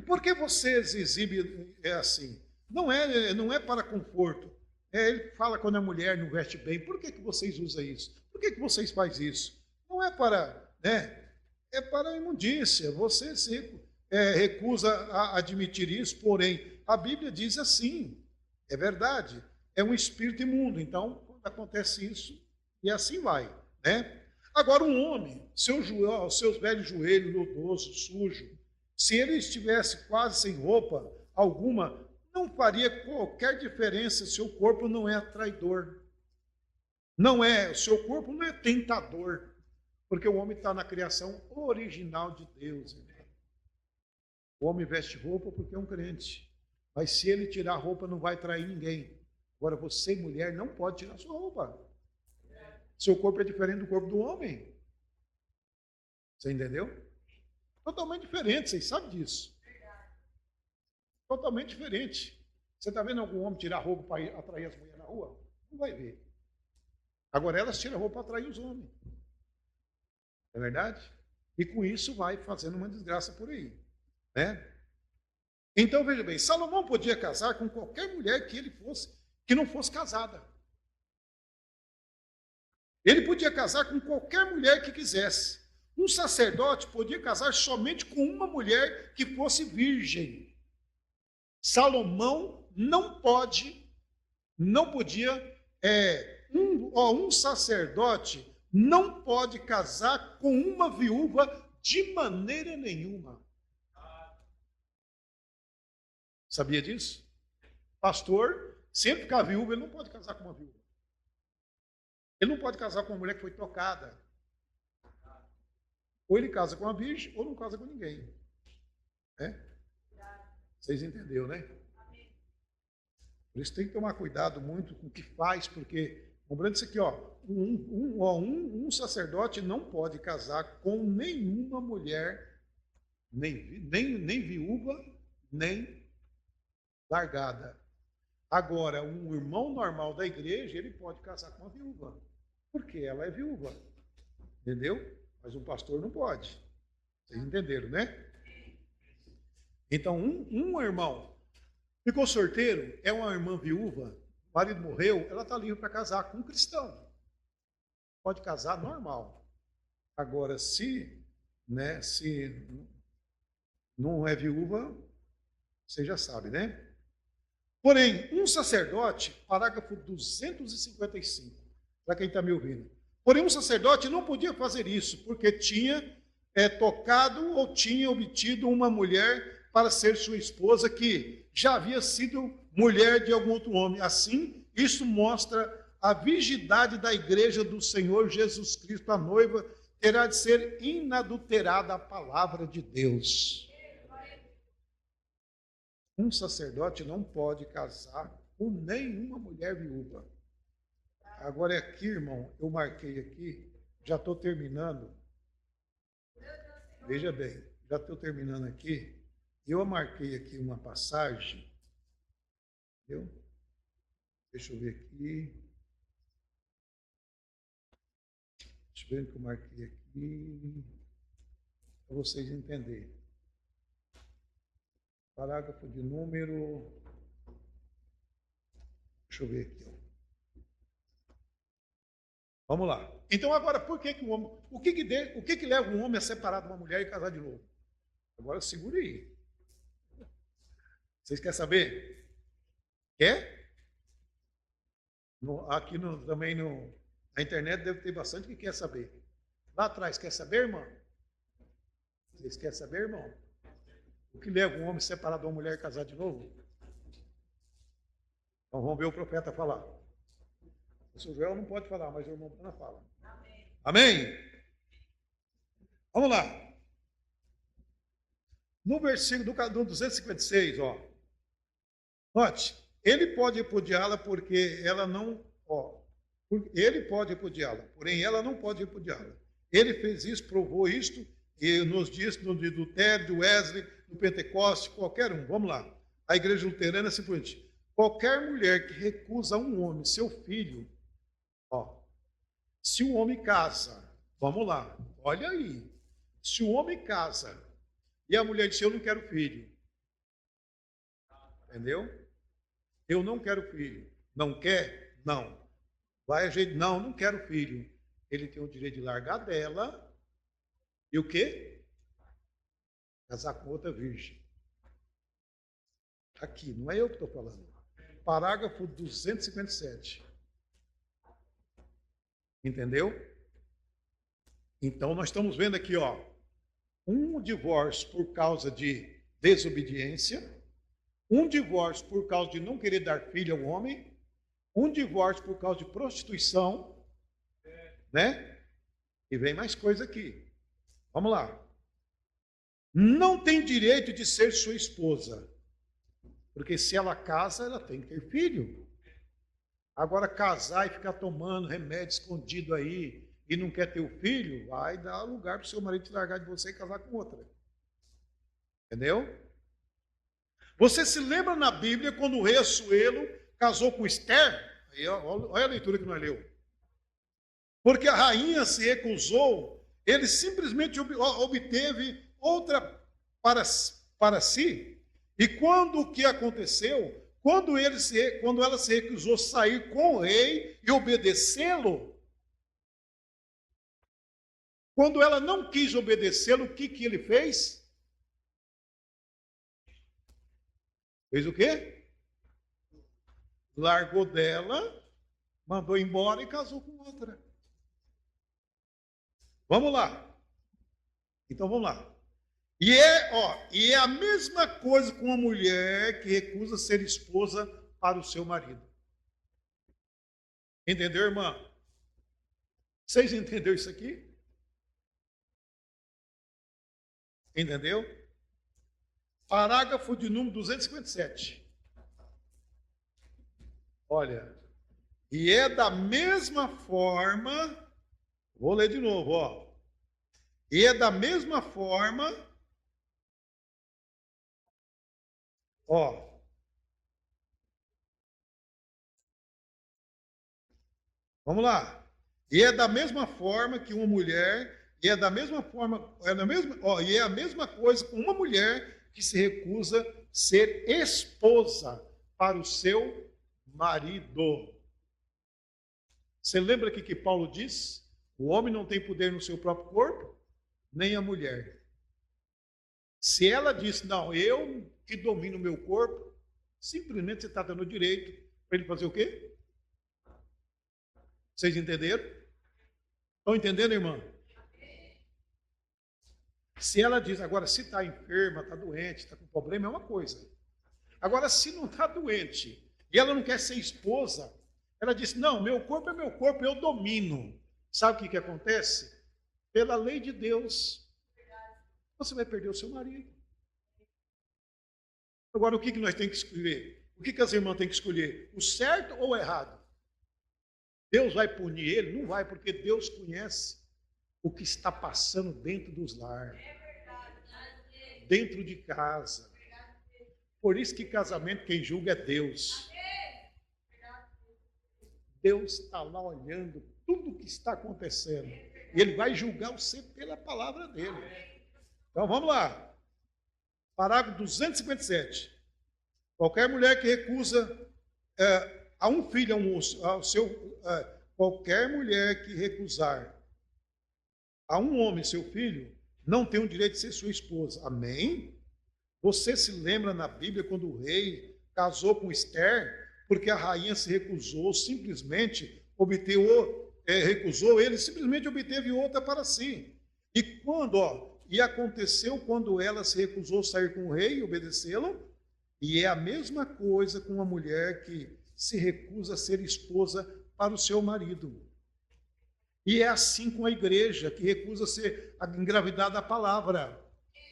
Speaker 7: Por que vocês exibem assim? Não é para conforto. Ele fala quando a mulher não veste bem. Por que vocês usam isso? Por que vocês fazem isso? Não é para, é para imundícia. Você se recusa a admitir isso, porém, a Bíblia diz assim, é verdade, é um espírito imundo. Então, quando acontece isso, e assim vai, né? Agora, um homem, seus velhos joelhos lodosos, sujos, se ele estivesse quase sem roupa alguma, não faria qualquer diferença. Seu corpo não é atraidor. O seu corpo não é tentador. Porque o homem está na criação original de Deus. O homem veste roupa porque é um crente. Mas se ele tirar a roupa, não vai atrair ninguém. Agora, você, mulher, não pode tirar sua roupa. Seu corpo é diferente do corpo do homem. Você entendeu? Totalmente diferente, vocês sabem disso. Totalmente diferente. Você está vendo algum homem tirar roupa para atrair as mulheres na rua? Não vai ver. Agora elas tiram a roupa para atrair os homens. Não é verdade? E com isso vai fazendo uma desgraça por aí. Né? Então, veja bem, Salomão podia casar com qualquer mulher que não fosse casada. Ele podia casar com qualquer mulher que quisesse. Um sacerdote podia casar somente com uma mulher que fosse virgem. Salomão não podia, um sacerdote não pode casar com uma viúva de maneira nenhuma. Sabia disso? Pastor, sempre que a viúva, ele não pode casar com uma viúva. Ele não pode casar com uma mulher que foi tocada. Ou ele casa com uma virgem, ou não casa com ninguém. É? Vocês entenderam, né? Por isso tem que tomar cuidado muito com o que faz, porque, lembrando isso aqui, ó, um sacerdote não pode casar com nenhuma mulher, nem viúva, nem largada. Agora, um irmão normal da igreja, ele pode casar com uma viúva, porque ela é viúva. Entendeu? Mas um pastor não pode. Vocês entenderam, né? Então, um irmão ficou sorteiro, é uma irmã viúva, o marido morreu, ela está livre para casar com um cristão. Pode casar normal. Agora, se não é viúva, você já sabe, né? Porém, um sacerdote, parágrafo 255, para quem está me ouvindo. Porém, um sacerdote não podia fazer isso, porque tinha tocado ou tinha obtido uma mulher para ser sua esposa, que já havia sido mulher de algum outro homem. Assim, isso mostra a virgindade da igreja do Senhor Jesus Cristo. A noiva terá de ser inadulterada à palavra de Deus. Um sacerdote não pode casar com nenhuma mulher viúva. Agora aqui, irmão, eu marquei aqui, já estou terminando. Veja bem, já estou terminando aqui. Eu marquei aqui uma passagem. Entendeu? Deixa eu ver aqui. Deixa eu ver o que eu marquei aqui. Para vocês entenderem. Parágrafo de número. Deixa eu ver aqui. Ó. Vamos lá. Então, agora, por que o homem. O que leva um homem a separar de uma mulher e casar de novo? Agora, segure aí. Vocês querem saber? Quer? Também na internet deve ter bastante que quer saber. Lá atrás, quer saber, irmão? Vocês querem saber, irmão? O que leva um homem separado de uma mulher e casar de novo? Então vamos ver o profeta falar. O senhor Joel não pode falar, mas o irmão Ana fala. Amém? Vamos lá. No versículo do 256, ó. Note, ele pode repudiá-la porque ela não, ele pode repudiá-la, porém ela não pode repudiá-la. Ele fez isso, provou isto, e nos dias do Lutero, de Wesley, do Pentecoste, qualquer um. Vamos lá. A igreja luterana é simplesmente, qualquer mulher que recusa a um homem, seu filho, se o homem casa, vamos lá, olha aí, se o homem casa e a mulher diz, eu não quero filho, entendeu? Eu não quero filho. Não quer? Não. Vai a gente, não quero filho. Ele tem o direito de largar dela e o quê? Casar com outra virgem. Aqui, não é eu que estou falando. Parágrafo 257. Entendeu? Então, nós estamos vendo aqui, ó, um divórcio por causa de desobediência, um divórcio por causa de não querer dar filho ao homem, um divórcio por causa de prostituição, né? E vem mais coisa aqui. Vamos lá. Não tem direito de ser sua esposa, porque se ela casa, ela tem que ter filho. Agora, casar e ficar tomando remédio escondido aí e não quer ter o filho, vai dar lugar para o seu marido te largar de você e casar com outra. Entendeu? Você se lembra na Bíblia quando o rei Assuero casou com Esther? Aí, olha a leitura que nós leu. porque a rainha se recusou, ele simplesmente obteve outra para si. E quando o que aconteceu? Quando ela se recusou sair com o rei e obedecê-lo, quando ela não quis obedecê-lo, o que ele fez? Fez o quê? Largou dela, mandou embora e casou com outra. Vamos lá. Então vamos lá. E é a mesma coisa com uma mulher que recusa ser esposa para o seu marido. Entendeu, irmã? Vocês entenderam isso aqui? Entendeu? Parágrafo de número 257. Olha, e é da mesma forma, vou ler de novo, ó. E é da mesma forma, ó. Vamos lá. E é da mesma forma que uma mulher, e é da mesma forma, e é a mesma coisa com uma mulher que se recusa ser esposa para o seu marido. Você lembra aqui que Paulo diz? O homem não tem poder no seu próprio corpo, nem a mulher. Se ela diz, não, eu que domino o meu corpo, simplesmente você está dando direito para ele fazer o quê? Vocês entenderam? Estão entendendo, irmã? Se ela diz, agora, se está enferma, está doente, está com problema, é uma coisa. Agora, se não está doente e ela não quer ser esposa, ela diz, não, meu corpo é meu corpo, eu domino. Sabe o que acontece? Pela lei de Deus, você vai perder o seu marido. Agora, o que nós temos que escolher? O que as irmãs têm que escolher? O certo ou o errado? Deus vai punir ele? Não vai, porque Deus conhece o que está passando dentro dos lares, dentro de casa. Por isso que casamento quem julga é Deus. Deus está lá olhando tudo o que está acontecendo. E Ele vai julgar você pela palavra dele. Então vamos lá. Parágrafo 257. Qualquer mulher que recusa a um filho, qualquer mulher que recusar a um homem seu filho, não tem o direito de ser sua esposa. Amém? Você se lembra na Bíblia quando o rei casou com Esther, porque a rainha se recusou, simplesmente recusou ele, simplesmente obteve outra para si. E aconteceu quando ela se recusou a sair com o rei e obedecê-lo, e é a mesma coisa com uma mulher que se recusa a ser esposa para o seu marido. E é assim com a igreja, que recusa ser engravidar da palavra.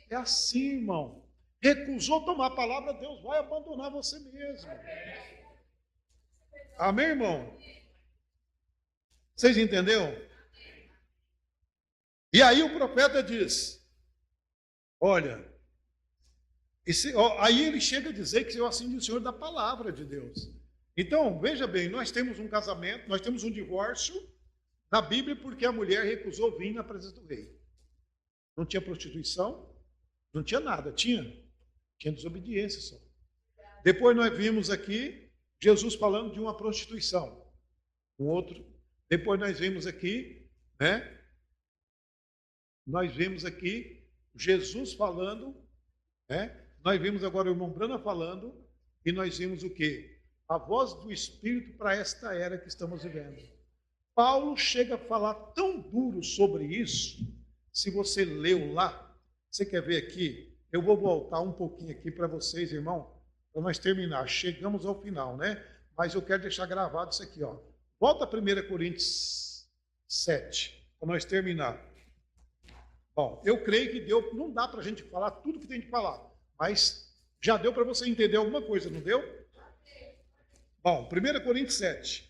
Speaker 7: É assim, irmão. Recusou tomar a palavra, Deus vai abandonar você mesmo. Amém, irmão? Vocês entenderam? E aí o profeta diz, olha, aí ele chega a dizer que eu assim diz o Senhor da palavra de Deus. Então, veja bem, nós temos um casamento, nós temos um divórcio na Bíblia porque a mulher recusou vir na presença do rei. Não tinha prostituição, não tinha nada, tinha desobediência só. Depois nós vimos aqui Jesus falando de uma prostituição. Depois nós vimos aqui, Nós vimos aqui Jesus falando, Nós vimos agora o irmão Brana falando, e nós vimos o quê? A voz do Espírito para esta era que estamos vivendo. Paulo chega a falar tão duro sobre isso, se você leu lá, você quer ver aqui? Eu vou voltar um pouquinho aqui para vocês, irmão, para nós terminar. Chegamos ao final, né? Mas eu quero deixar gravado isso aqui, ó. Volta a 1 Coríntios 7, para nós terminar. Bom, eu creio que deu, não dá para a gente falar tudo que tem que falar, mas já deu para você entender alguma coisa, não deu? Bom, 1 Coríntios 7.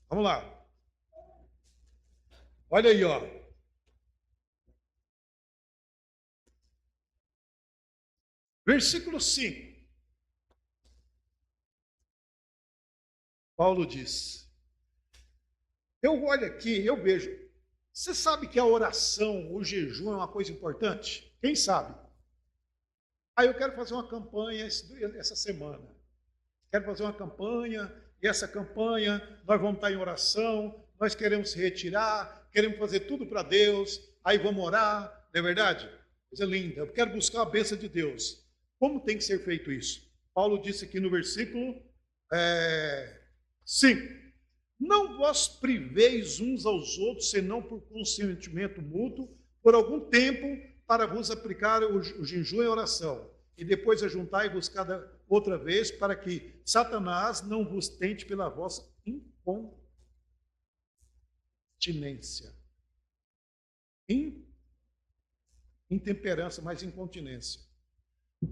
Speaker 7: Vamos lá. Olha aí, ó. Versículo 5. Paulo diz: Eu olho aqui, eu vejo. Você sabe que a oração, o jejum é uma coisa importante? Quem sabe? Aí eu quero fazer uma campanha essa semana. Quero fazer uma campanha, e essa campanha nós vamos estar em oração, nós queremos se retirar, queremos fazer tudo para Deus, aí vamos orar, não é verdade? Coisa linda, eu quero buscar a bênção de Deus. Como tem que ser feito isso? Paulo disse aqui no versículo 5. Não vos priveis uns aos outros, senão por consentimento mútuo, por algum tempo, para vos aplicar o jejum e oração, e depois ajuntar e buscar outra vez, para que Satanás não vos tente pela vossa incontinência. Intemperança, mas incontinência.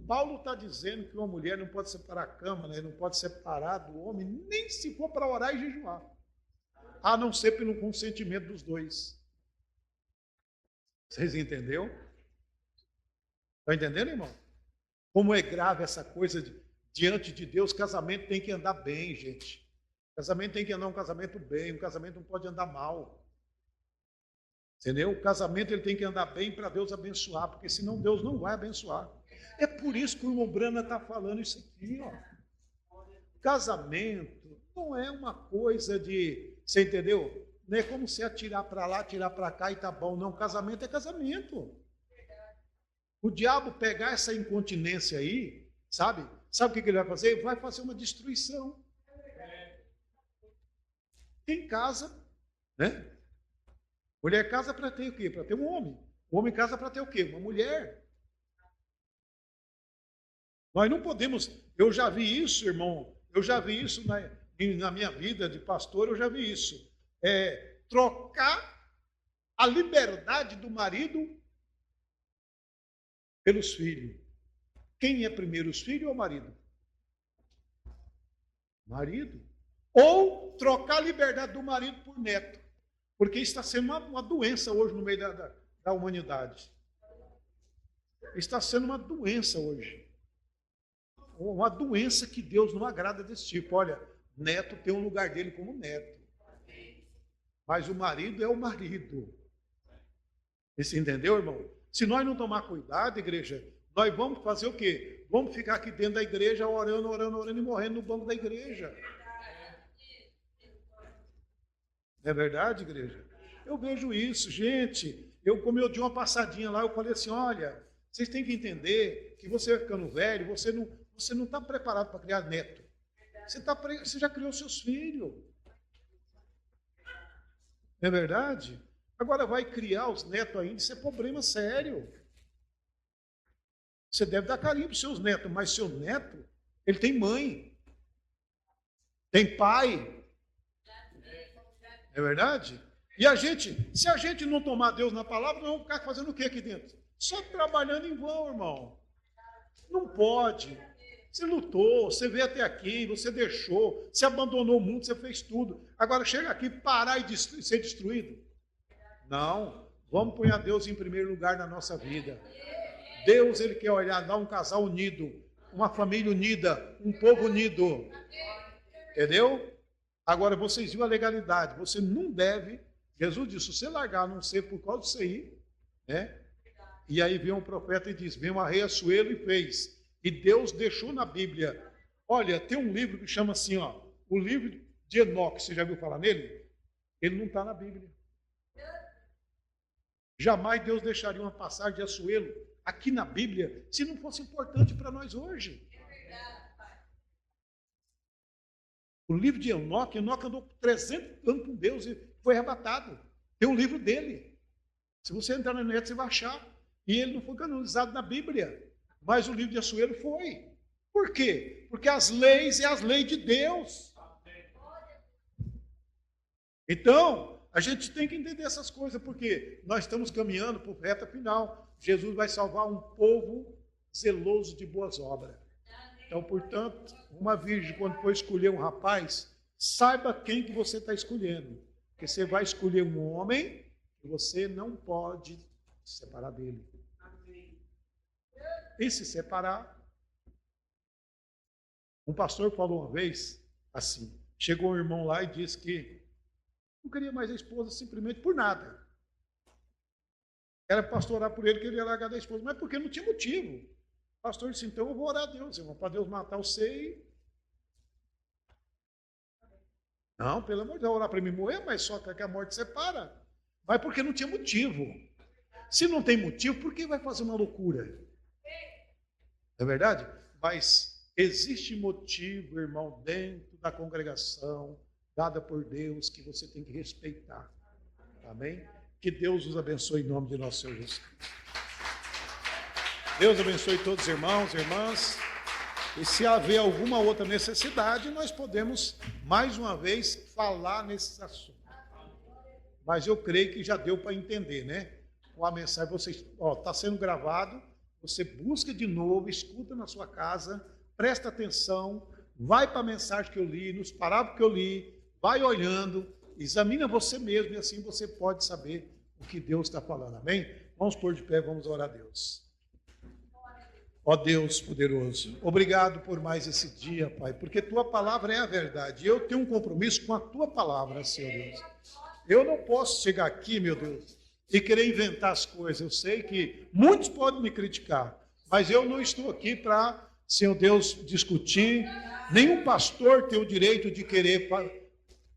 Speaker 7: Paulo está dizendo que uma mulher não pode separar a cama, né? Não pode separar do homem, nem se for para orar e jejuar, a não ser pelo consentimento dos dois. Vocês entenderam? Estão entendendo, irmão? Como é grave essa coisa diante de Deus. Casamento tem que andar bem, gente. Casamento tem que andar um casamento bem, um casamento não pode andar mal. Entendeu? O casamento ele tem que andar bem para Deus abençoar, porque senão Deus não vai abençoar. É por isso que o irmão Brana está falando isso aqui, ó. Casamento não é uma coisa de, você entendeu? Não é como você atirar para lá, atirar para cá e tá bom. Não, casamento é casamento. O diabo pegar essa incontinência aí, sabe o que ele vai fazer? Ele vai fazer uma destruição. Quem casa, né? Mulher casa para ter o quê? Para ter um homem. O homem casa para ter o quê? Uma mulher. Nós não podemos, eu já vi isso, irmão, eu já vi isso na minha vida de pastor, eu já vi isso. Trocar a liberdade do marido pelos filhos. Quem é primeiro, os filhos ou o marido? Marido. Ou trocar a liberdade do marido por neto. Porque está sendo uma doença hoje no meio da humanidade. Está sendo uma doença hoje. Uma doença que Deus não agrada desse tipo. Olha, neto tem um lugar dele como neto. Mas o marido é o marido. Você entendeu, irmão? Se nós não tomar cuidado, igreja, nós vamos fazer o quê? Vamos ficar aqui dentro da igreja orando e morrendo no banco da igreja. Não é verdade, igreja? Eu vejo isso, gente. Como eu dei uma passadinha lá, eu falei assim, olha, vocês têm que entender que você ficando velho, você não está preparado para criar neto. Você já criou seus filhos. Não é verdade? Agora vai criar os netos ainda, isso é problema sério. Você deve dar carinho para os seus netos, mas seu neto, ele tem mãe, tem pai. É verdade? E se a gente não tomar Deus na palavra, nós vamos ficar fazendo o que aqui dentro? Só trabalhando em vão, irmão. Não pode. Você lutou, você veio até aqui, você deixou, você abandonou o mundo, você fez tudo. Agora chega aqui, parar e ser destruído? Não. Vamos pôr a Deus em primeiro lugar na nossa vida. Deus, ele quer olhar, dar um casal unido, uma família unida, um povo unido. Entendeu? Agora, vocês viram a legalidade. Você não deve, Jesus disse, se você largar, a não ser por causa disso aí, né? E aí vem um profeta e diz, vem uma rei Assuero e fez. E Deus deixou na Bíblia. Olha, tem um livro que chama assim, ó, o livro de Enoque. Você já viu falar nele? Ele não está na Bíblia. Jamais Deus deixaria uma passagem de Assuero aqui na Bíblia se não fosse importante para nós hoje. O livro de Enoque andou 300 anos com Deus e foi arrebatado. Tem um livro dele. Se você entrar na net, você vai achar. E ele não foi canonizado na Bíblia. Mas o livro de Assuero foi. Por quê? Porque as leis é as leis de Deus. Então, a gente tem que entender essas coisas, porque nós estamos caminhando para a reta final. Jesus vai salvar um povo zeloso de boas obras. Então, portanto, uma virgem, quando for escolher um rapaz, saiba quem que você está escolhendo. Porque você vai escolher um homem que você não pode se separar dele. E se separar, um pastor falou uma vez assim, chegou um irmão lá e disse que Não queria mais a esposa simplesmente por nada. Era pastor orar por ele, que ele ia largar da esposa, mas porque não tinha motivo. O pastor disse, então eu vou orar a Deus, irmão, para Deus matar você. Não, pelo amor de Deus, orar para mim morrer, mas só que a morte separa. Mas porque não tinha motivo. Se não tem motivo, por que vai fazer uma loucura? Não é verdade? Mas existe motivo, irmão, dentro da congregação, dada por Deus, que você tem que respeitar. Amém? Que Deus os abençoe em nome de nosso Senhor Jesus Cristo. Deus abençoe todos os irmãos e irmãs. E se haver alguma outra necessidade, nós podemos, mais uma vez, falar nesses assuntos. Mas eu creio que já deu para entender, né? Com a mensagem, você está sendo gravado, você busca de novo, escuta na sua casa, presta atenção, vai para a mensagem que eu li, nos parágrafos que eu li, vai olhando, examina você mesmo e assim você pode saber o que Deus está falando, amém? Vamos pôr de pé, vamos orar a Deus. Ó Deus poderoso, obrigado por mais esse dia, Pai, porque Tua palavra é a verdade. Eu tenho um compromisso com a Tua palavra, Senhor Deus. Eu não posso chegar aqui, meu Deus, e querer inventar as coisas. Eu sei que muitos podem me criticar, mas eu não estou aqui para, Senhor Deus, discutir. Nenhum pastor tem o direito de querer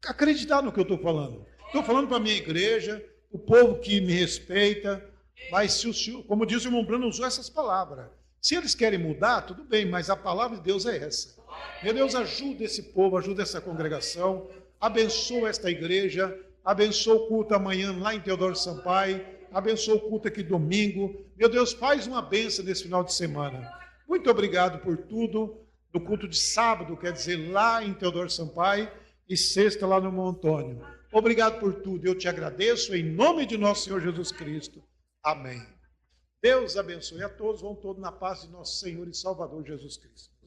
Speaker 7: acreditar no que eu estou falando. Estou falando para a minha igreja, o povo que me respeita, mas se o Senhor, como diz o irmão Bruno, usou essas palavras. Se eles querem mudar, tudo bem, mas a palavra de Deus é essa. Meu Deus, ajuda esse povo, ajuda essa congregação, abençoa esta igreja, abençoa o culto amanhã lá em Teodoro Sampaio, abençoa o culto aqui domingo. Meu Deus, faz uma bênção nesse final de semana. Muito obrigado por tudo, no culto de sábado, quer dizer, lá em Teodoro Sampaio, e sexta lá no Monte Antônio. Obrigado por tudo, eu te agradeço em nome de nosso Senhor Jesus Cristo. Amém. Deus abençoe a todos, vão todos na paz de nosso Senhor e Salvador Jesus Cristo.